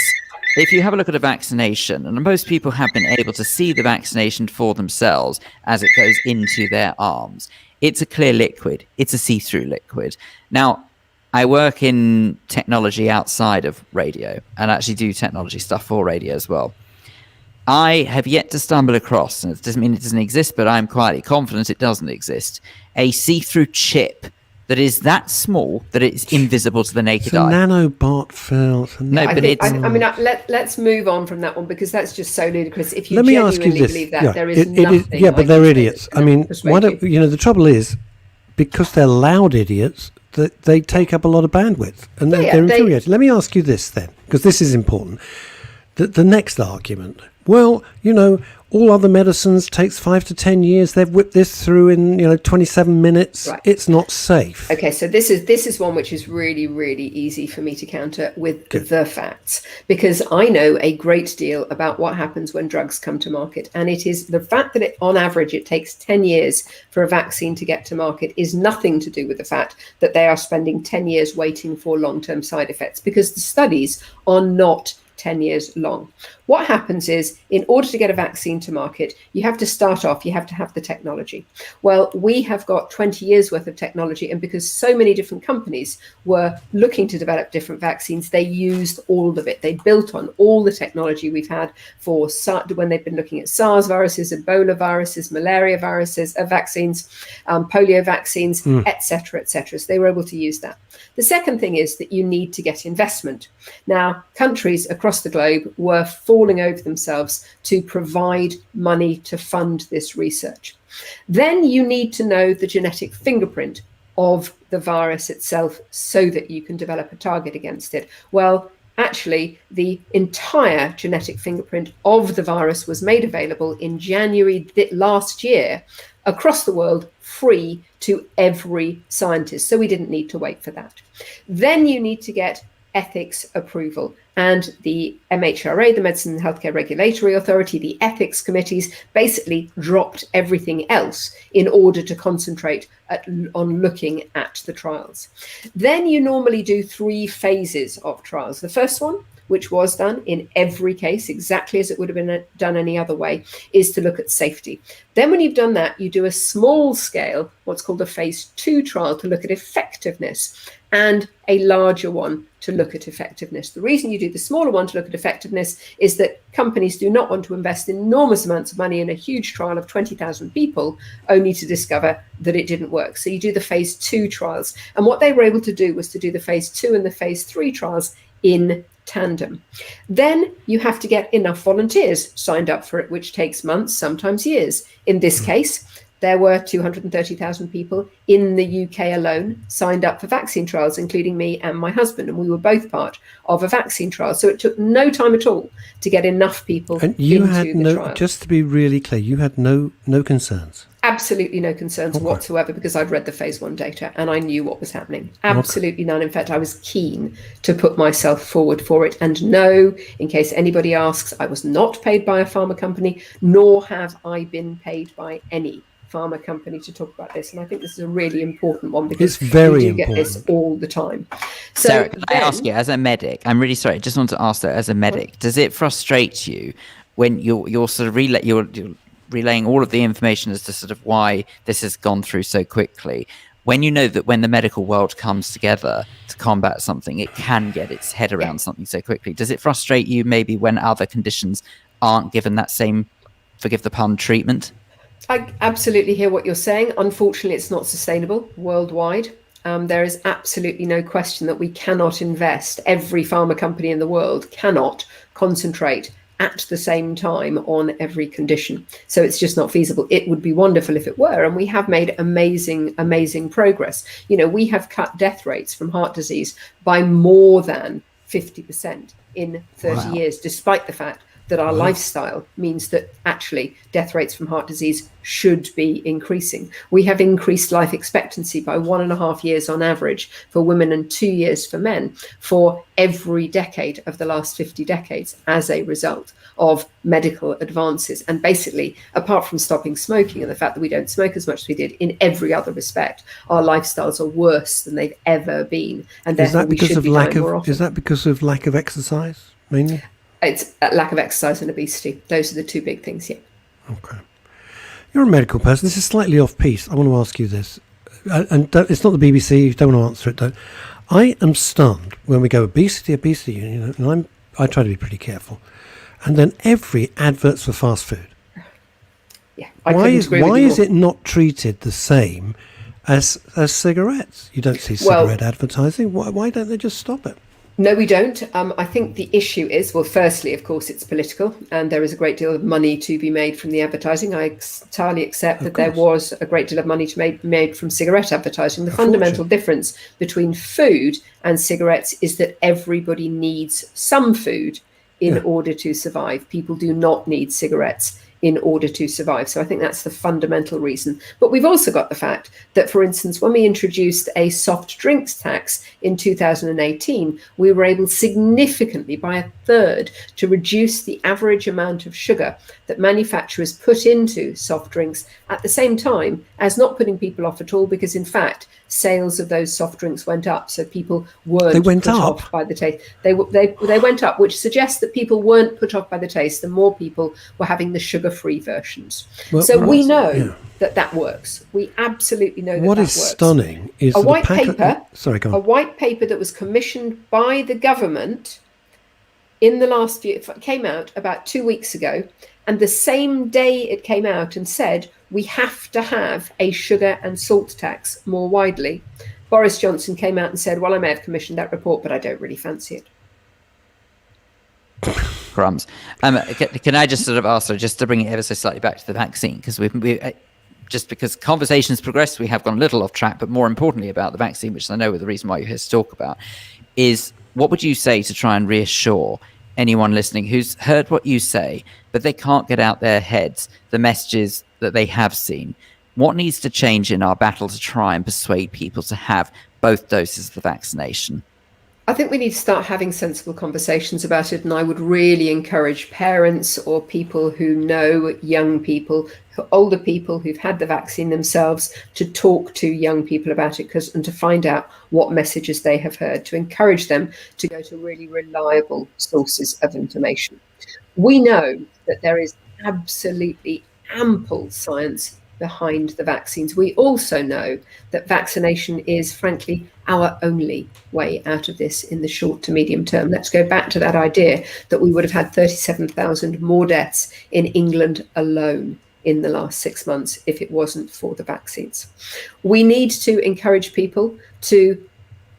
if you have a look at a vaccination, and most people have been able to see the vaccination for themselves as it goes into their arms, it's a clear liquid. It's a see-through liquid. Now, I work in technology outside of radio, and actually do technology stuff for radio as well. I have yet to stumble across, and it doesn't mean it doesn't exist, but I'm quietly confident it doesn't exist, a see-through chip that is that small that it's invisible to the naked It's a eye. nanobot, Phil. No, but let's move on from that one, because that's just so ludicrous. If you Let me ask you genuinely this. believe that, Yeah, there is it nothing. is, yeah, but I they're can say idiots. that's I gonna mean, persuade why don't you. the trouble is, because they're loud idiots, that they take up a lot of bandwidth, and they're infuriating. Let me ask you this then, because this is important. The next argument. Well, all other medicines takes 5 to 10 years. They've whipped this through in 27 minutes. Right. It's not safe. Okay, so this is one which is really, really easy for me to counter with the facts, because I know a great deal about what happens when drugs come to market, and it is the fact that on average it takes 10 years for a vaccine to get to market is nothing to do with the fact that they are spending 10 years waiting for long-term side effects, because the studies are not 10 years long. What happens is, in order to get a vaccine to market, you have to start off, you have to have the technology. Well, we have got 20 years worth of technology, and because so many different companies were looking to develop different vaccines, they used all of it. They built on all the technology we've had for when they've been looking at SARS viruses, Ebola viruses, malaria viruses, vaccines, polio vaccines, etc., etc. So they were able to use that. The second thing is that you need to get investment. Now, countries across the globe were falling over themselves to provide money to fund this research. Then you need to know the genetic fingerprint of the virus itself so that you can develop a target against it. Well, actually, the entire genetic fingerprint of the virus was made available in January last year across the world, free to every scientist. So we didn't need to wait for that. Then you need to get ethics approval. And the MHRA, the Medicine and Healthcare Regulatory Authority, the ethics committees basically dropped everything else in order to concentrate on looking at the trials. Then you normally do 3 phases of trials. The first one, which was done in every case exactly as it would have been done any other way, is to look at safety. Then when you've done that, you do a small scale, what's called a phase 2 trial, to look at effectiveness, and a larger one to look at effectiveness. The reason you do the smaller one to look at effectiveness is that companies do not want to invest enormous amounts of money in a huge trial of 20,000 people only to discover that it didn't work. So you do the phase 2 trials. And what they were able to do was to do the phase 2 and the phase 3 trials in tandem. Then you have to get enough volunteers signed up for it, which takes months, sometimes years. In this case, there were 230,000 people in the UK alone signed up for vaccine trials, including me and my husband, and we were both part of a vaccine trial. So it took no time at all to get enough people and you into had the trial. Just to be really clear, you had no concerns. Absolutely no concerns whatsoever, because I'd read the phase 1 data and I knew what was happening. Absolutely none. In fact, I was keen to put myself forward for it. And no, in case anybody asks, I was not paid by a pharma company, nor have I been paid by any pharma company to talk about this. And I think this is a really important one, because it's very you get this all the time. So Sarah, can I ask you, as a medic, I'm really sorry, I just want to ask that, as a medic, does it frustrate you when you're sort of you're relaying all of the information as to sort of why this has gone through so quickly, when you know that when the medical world comes together to combat something, it can get its head around something so quickly? Does it frustrate you maybe when other conditions aren't given that same, forgive the pun, treatment? I absolutely hear what you're saying. Unfortunately, it's not sustainable worldwide. There is absolutely no question that we cannot invest. Every pharma company in the world cannot concentrate at the same time on every condition. So it's just not feasible. It would be wonderful if it were. And we have made amazing, amazing progress. We have cut death rates from heart disease by more than 50% in 30 years, despite the fact that our lifestyle means that actually death rates from heart disease should be increasing. We have increased life expectancy by 1.5 years on average for women and 2 years for men for every decade of the last 50 decades as a result of medical advances. And basically, apart from stopping smoking and the fact that we don't smoke as much as we did, in every other respect, our lifestyles are worse than they've ever been. And therefore we should be dying more often. Is that because of lack of exercise, mainly? It's a lack of exercise and obesity. Those are the 2 big things, Okay. You're a medical person. This is slightly off-piece. I want to ask you this. And it's not the BBC. You don't want to answer it, don't. I am stunned when we go obesity, and I try to be pretty careful. And then every advert's for fast food. Yeah. Why is it not treated the same as cigarettes. You don't see cigarette advertising. Why don't they just stop it? No, we don't. I think the issue is, well, firstly, of course, it's political, and there is a great deal of money to be made from the advertising. I entirely accept that there was a great deal of money to be made from cigarette advertising. The fundamental difference between food and cigarettes is that everybody needs some food in order to survive. People do not need cigarettes in order to survive. So I think that's the fundamental reason. But we've also got the fact that, for instance, when we introduced a soft drinks tax in 2018, we were able significantly, by a third, to reduce the average amount of sugar that manufacturers put into soft drinks, at the same time as not putting people off at all, because in fact, sales of those soft drinks went up. So people weren't put off by the taste. They went up, which suggests that people weren't put off by the taste. The more people were having the sugar-free versions. So we know that works. We absolutely know that what that is works. Stunning is a white paper. Sorry, go on. A white paper that was commissioned by the government in the last year came out about 2 weeks ago, and the same day it came out and said we have to have a sugar and salt tax more widely, Boris Johnson came out and said, well, I may have commissioned that report, but I don't really fancy it. Crumbs. Can I just sort of ask, just to bring it ever so slightly back to the vaccine, because just because conversations progress, we have gone a little off track, but more importantly about the vaccine, which I know is the reason why you're here to talk about, is what would you say to try and reassure anyone listening who's heard what you say, but they can't get out their heads the messages that they have seen? What needs to change in our battle to try and persuade people to have both doses of the vaccination? I think we need to start having sensible conversations about it, and I would really encourage parents or people who know young people, older people who've had the vaccine themselves, to talk to young people about it and to find out what messages they have heard, to encourage them to go to really reliable sources of information. We know that there is absolutely ample science behind the vaccines. We also know that vaccination is, frankly, our only way out of this in the short to medium term. Let's go back to that idea that we would have had 37,000 more deaths in England alone in the last 6 months if it wasn't for the vaccines. We need to encourage people to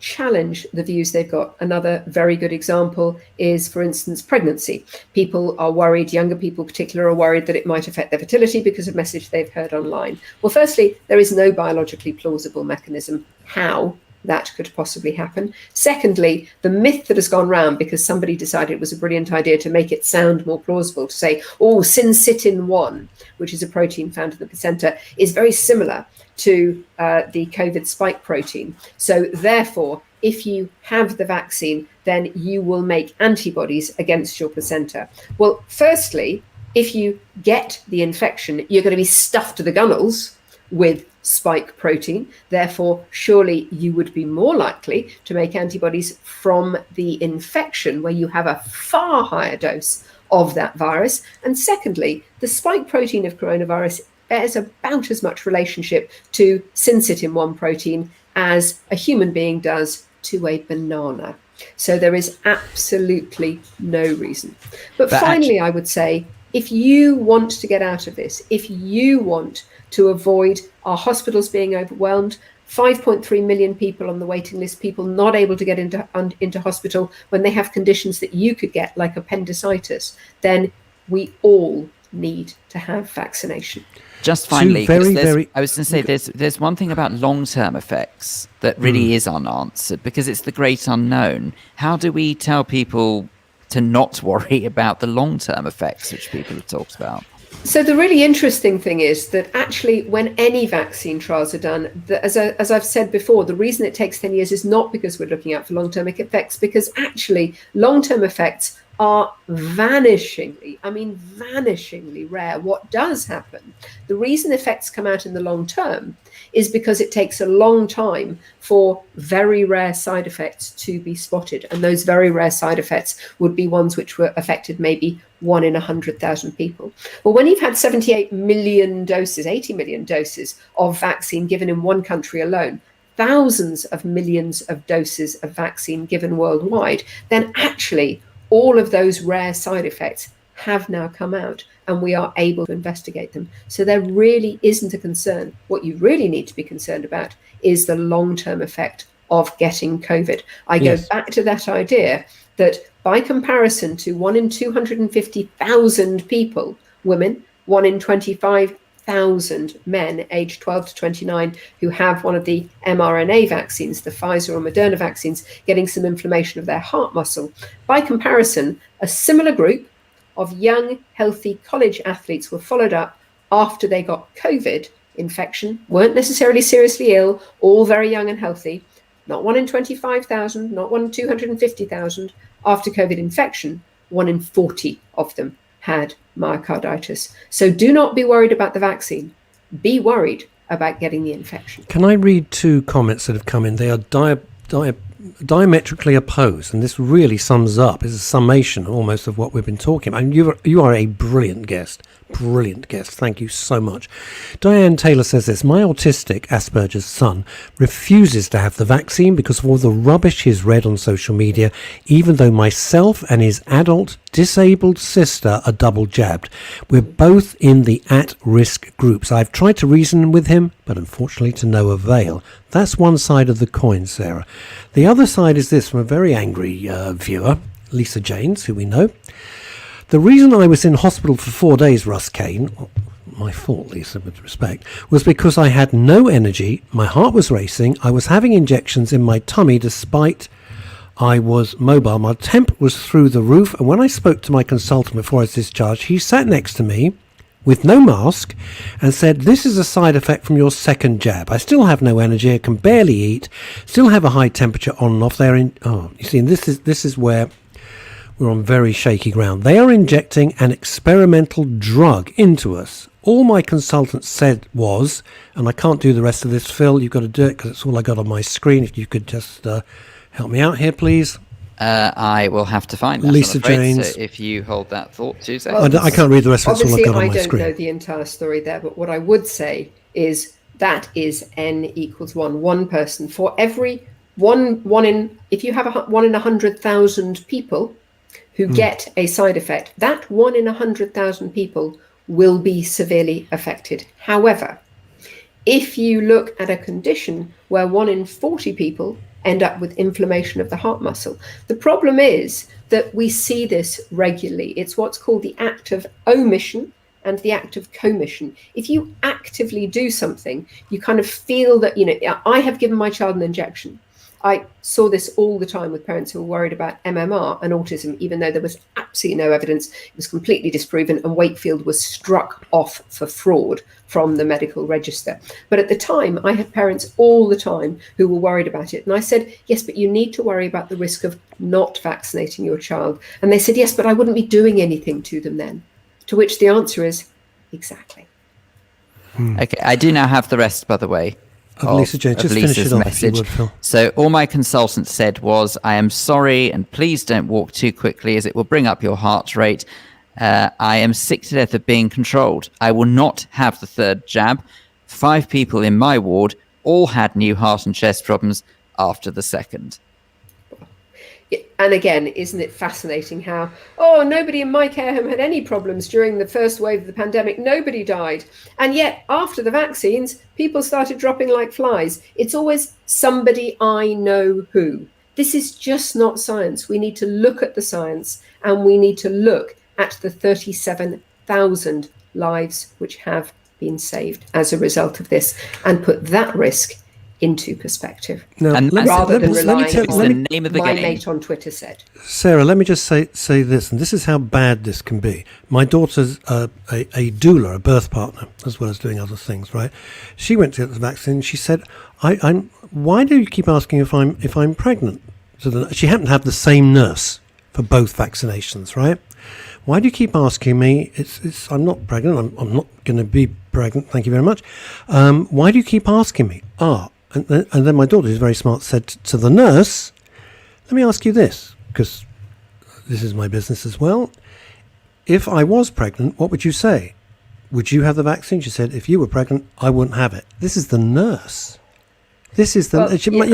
challenge the views they've got. Another very good example is, for instance, pregnancy. People are worried, younger people in particular are worried that it might affect their fertility because of message they've heard online. Well, firstly, there is no biologically plausible mechanism how that could possibly happen. Secondly, the myth that has gone round because somebody decided it was a brilliant idea to make it sound more plausible, to say, oh, syncytin-1, which is a protein found in the placenta, is very similar to the COVID spike protein. So therefore, if you have the vaccine, then you will make antibodies against your placenta. Well, firstly, if you get the infection, you're going to be stuffed to the gunnels with spike protein. Therefore, surely you would be more likely to make antibodies from the infection where you have a far higher dose of that virus. And secondly, the spike protein of coronavirus bears about as much relationship to syncytin-1 protein as a human being does to a banana. So there is absolutely no reason. But finally, I would say, if you want to get out of this, if you want to avoid our hospitals being overwhelmed, 5.3 million people on the waiting list, people not able to get into hospital when they have conditions that you could get, like appendicitis, then we all need to have vaccination. Just finally, I was going to say there's one thing about long-term effects that really is unanswered, because it's the great unknown. How do we tell people to not worry about the long-term effects which people have talked about? So the really interesting thing is that actually when any vaccine trials are done, as I've said before, the reason it takes 10 years is not because we're looking out for long-term effects, because actually long-term effects are vanishingly rare. What does happen, the reason effects come out in the long term is because it takes a long time for very rare side effects to be spotted. And those very rare side effects would be ones which were affected maybe 1 in 100,000 people. Well, when you've had 78 million doses, 80 million doses of vaccine given in one country alone, thousands of millions of doses of vaccine given worldwide, then actually all of those rare side effects have now come out, and we are able to investigate them. So there really isn't a concern. What you really need to be concerned about is the long-term effect of getting COVID. I go back to that idea that by comparison to 1 in 250,000 people, women, 1 in 25,000 men aged 12 to 29 who have one of the mRNA vaccines, the Pfizer or Moderna vaccines, getting some inflammation of their heart muscle. By comparison, a similar group of young, healthy college athletes were followed up after they got COVID infection, weren't necessarily seriously ill, all very young and healthy. Not 1 in 25,000, not 1 in 250,000. After COVID infection, 1 in 40 of them had myocarditis. So do not be worried about the vaccine. Be worried about getting the infection. Can I read 2 comments that have come in? They are diametrically opposed, and this really sums up, is a summation almost of what we've been talking about. And you are a brilliant guest. Thank you so much. Diane Taylor says this: my autistic Asperger's son refuses to have the vaccine because of all the rubbish he's read on social media, even though myself and his adult disabled sister are double jabbed. We're both in the at-risk groups. I've tried to reason with him, but unfortunately to no avail. That's one side of the coin, Sarah. The other side is this, from a very angry viewer, Lisa Janes, who we know. The reason I was in hospital for 4 days, Russ Kane, my fault, Lisa, with respect, was because I had no energy, my heart was racing, I was having injections in my tummy despite I was mobile, my temp was through the roof, and when I spoke to my consultant before I was discharged, he sat next to me with no mask and said, this is a side effect from your second jab. I still have no energy, I can barely eat, still have a high temperature on and off there. You see, and this is where we're on very shaky ground. They are injecting an experimental drug into us. All my consultant said was, and I can't do the rest of this, Phil, you've got to do it because it's all I got on my screen. If you could just help me out here, please. I will have to find that. Lisa Janes. So if you hold that thought 2 seconds. I can't read the rest of it. It's all I've got on my screen. Obviously, I don't know the entire story there, but what I would say is that is n equals 1. One person for every if you have 1 in 100,000 people who get a side effect, that 1 in 100,000 people will be severely affected. However, if you look at a condition where 1 in 40 people end up with inflammation of the heart muscle, the problem is that we see this regularly. It's what's called the act of omission and the act of commission. If you actively do something, you kind of feel that, I have given my child an injection. I saw this all the time with parents who were worried about MMR and autism, even though there was absolutely no evidence. It was completely disproven, and Wakefield was struck off for fraud from the medical register. But at the time, I had parents all the time who were worried about it. And I said, yes, but you need to worry about the risk of not vaccinating your child. And they said, yes, but I wouldn't be doing anything to them then. To which the answer is, exactly. Okay, I do now have the rest, by the way. Lisa Janes, just finish it off, if you would, Phil. So all my consultant said was, I am sorry, and please don't walk too quickly as it will bring up your heart rate. I am sick to death of being controlled. I will not have the 3rd jab. 5 people in my ward all had new heart and chest problems after the 2nd. And again, isn't it fascinating how, nobody in my care home had any problems during the first wave of the pandemic. Nobody died. And yet, after the vaccines, people started dropping like flies. It's always somebody I know who. This is just not science. We need to look at the science, and we need to look at the 37,000 lives which have been saved as a result of this, and put that risk into perspective. Now, rather than relying on the name of the my game. mate on Twitter said. Sarah, let me just say this, and this is how bad this can be. My daughter's a doula, a birth partner, as well as doing other things, right? She went to get the vaccine. She said, why do you keep asking if I'm pregnant? So she happened to have the same nurse for both vaccinations, right? Why do you keep asking me? I'm not pregnant. I'm not going to be pregnant. Thank you very much. Why do you keep asking me? And then my daughter, who's very smart, said to the nurse, let me ask you this, because this is my business as well. If I was pregnant, what would you say? Would you have the vaccine? She said, if you were pregnant, I wouldn't have it. This is the nurse. This is Well,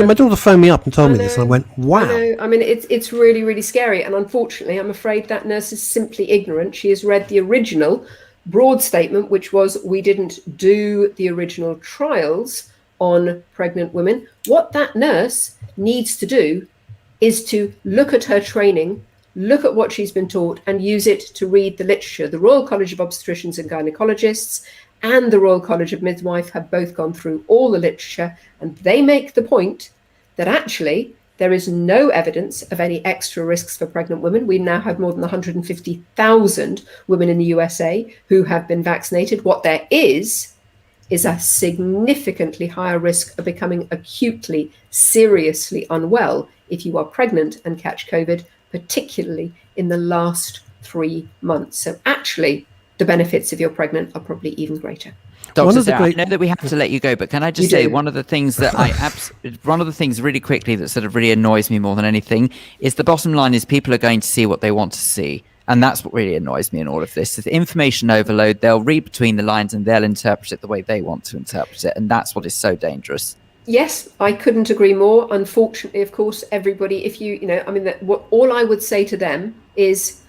my daughter phoned me up and told me this, and I went, wow. I know. I mean, it's really, really scary. And unfortunately, I'm afraid that nurse is simply ignorant. She has read the original broad statement, which was, we didn't do the original trials on pregnant women. What that nurse needs to do is to look at her training, look at what she's been taught, and use it to read the literature. The Royal College of Obstetricians and Gynecologists and the Royal College of Midwife have both gone through all the literature, and they make the point that actually there is no evidence of any extra risks for pregnant women. We now have more than 150,000 women in the USA who have been vaccinated. What there is a significantly higher risk of becoming acutely, seriously unwell if you are pregnant and catch COVID, particularly in the last 3 months. So actually, the benefits if you're pregnant are probably even greater. Dr. Sarah, I know that we have to let you go, but can I just say one of the things that one of the things really quickly that sort of really annoys me more than anything is the bottom line is people are going to see what they want to see. And that's what really annoys me in all of this. The information overload, they'll read between the lines and they'll interpret it the way they want to interpret it. And that's what is so dangerous. Yes, I couldn't agree more. Unfortunately, of course, everybody, all I would say to them is,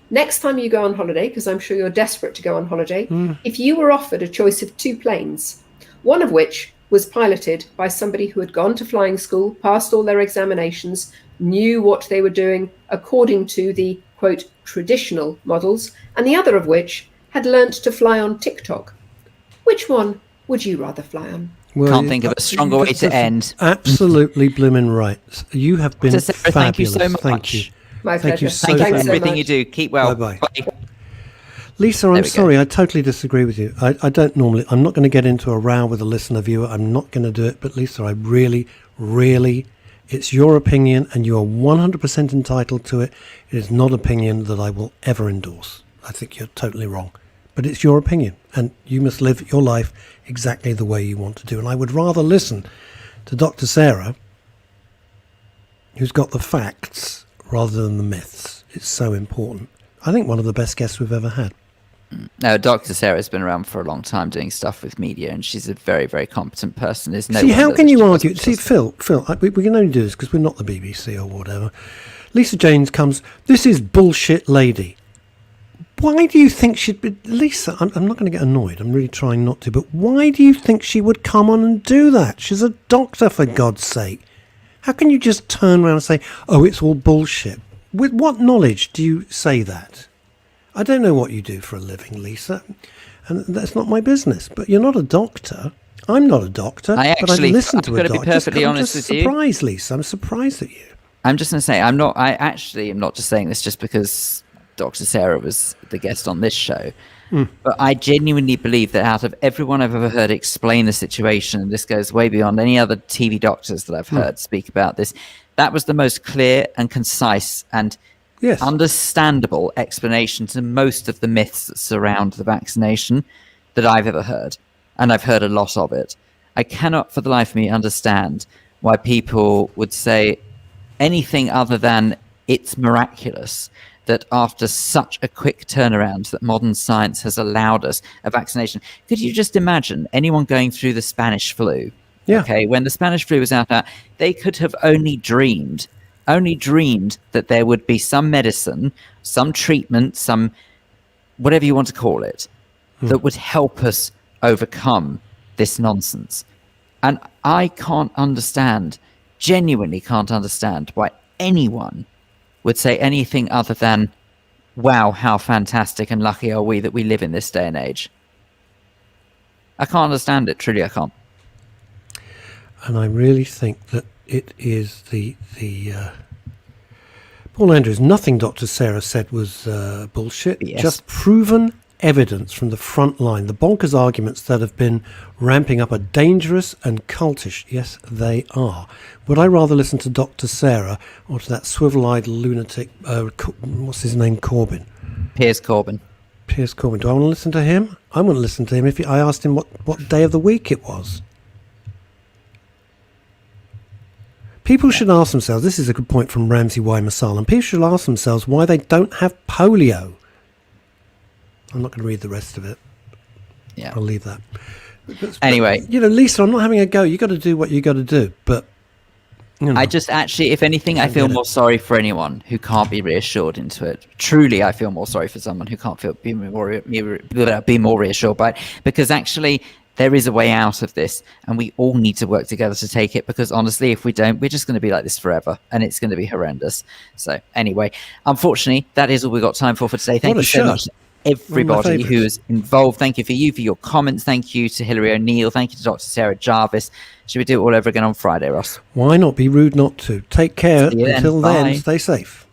next time you go on holiday, because I'm sure you're desperate to go on holiday, if you were offered a choice of 2 planes, one of which was piloted by somebody who had gone to flying school, passed all their examinations, knew what they were doing according to the, quote, traditional models, and the other of which had learnt to fly on TikTok, which one would you rather fly on? Well, can't think of a stronger way to end. Absolutely blooming right. You have been Sarah, fabulous. Thank you so much. Thank you. My pleasure. Thank you so Thank you much. for everything you do. Keep well. Bye-bye. Bye. Lisa, I'm sorry. I totally disagree with you. I don't normally. I'm not going to get into a row with a listener viewer. I'm not going to do it. But Lisa, I really, it's your opinion and you are 100% entitled to it. It is not opinion that I will ever endorse. I think you're totally wrong. But it's your opinion and you must live your life exactly the way you want to do. And I would rather listen to Dr. Sarah, who's got the facts rather than the myths. It's so important. I think one of the best guests we've ever had. No, Dr. Sarah's been around for a long time doing stuff with media, and she's a very, very competent person. There's no. See, how can you argue? See, Phil, we can only do this because we're not the BBC or whatever. Lisa James comes. This is bullshit, lady. Why do you think she'd be... Lisa, I'm not going to get annoyed. I'm really trying not to. But why do you think she would come on and do that? She's a doctor, for God's sake. How can you just turn around and say, oh, it's all bullshit? With what knowledge do you say that? I don't know what you do for a living, Lisa. And that's not my business. But you're not a doctor. I'm not a doctor. But I listen to a doctor. Be perfectly honest with you. I'm surprised, Lisa. I'm surprised at you. I'm just going to say, I actually am not just saying this just because Dr. Sarah was the guest on this show. But I genuinely believe that out of everyone I've ever heard explain the situation, and this goes way beyond any other TV doctors that I've heard speak about this, that was the most clear and concise and understandable explanation to most of the myths that surround the vaccination that I've ever heard. And I've heard a lot of it. I cannot for the life of me understand why people would say anything other than it's miraculous that after such a quick turnaround that modern science has allowed us a vaccination. Could you just imagine anyone going through the Spanish flu? Yeah. Okay, when the Spanish flu was out, they could have only dreamed that there would be some medicine, some treatment, some whatever you want to call it, that would help us overcome this nonsense. And I can't understand, genuinely can't understand why anyone would say anything other than, wow, how fantastic and lucky are we that we live in this day and age. I can't understand it, truly I can't. And I really think that it is the Paul Andrews, nothing Dr. Sarah said was bullshit, just proven evidence from the front line. The bonkers arguments that have been ramping up are dangerous and cultish. Yes, they are. Would I rather listen to Dr. Sarah or to that swivel-eyed lunatic, what's his name, Corbyn? Piers Corbyn. Piers Corbyn. Do I want to listen to him? I want to listen to him if I asked him what day of the week it was. People should ask themselves, this is a good point from Ramsey Y. Masal, and people should ask themselves why they don't have polio. I'm not going to read the rest of it. Yeah. I'll leave that. Anyway, Lisa, I'm not having a go. You got to do what you got to do. But I just actually, if anything, I feel more sorry for anyone who can't be reassured into it. Truly, I feel more sorry for someone who can't be more reassured by it, because actually there is a way out of this, and we all need to work together to take it, because honestly, if we don't, we're just going to be like this forever, and it's going to be horrendous. So anyway, unfortunately, that is all we've got time for today. Thank you so much, everybody who is involved. Thank you for your comments. Thank you to Hilary O'Neill. Thank you to Dr. Sarah Jarvis. Should we do it all over again on Friday, Ross? Why not? Be rude not to. Take care. Until then, stay safe.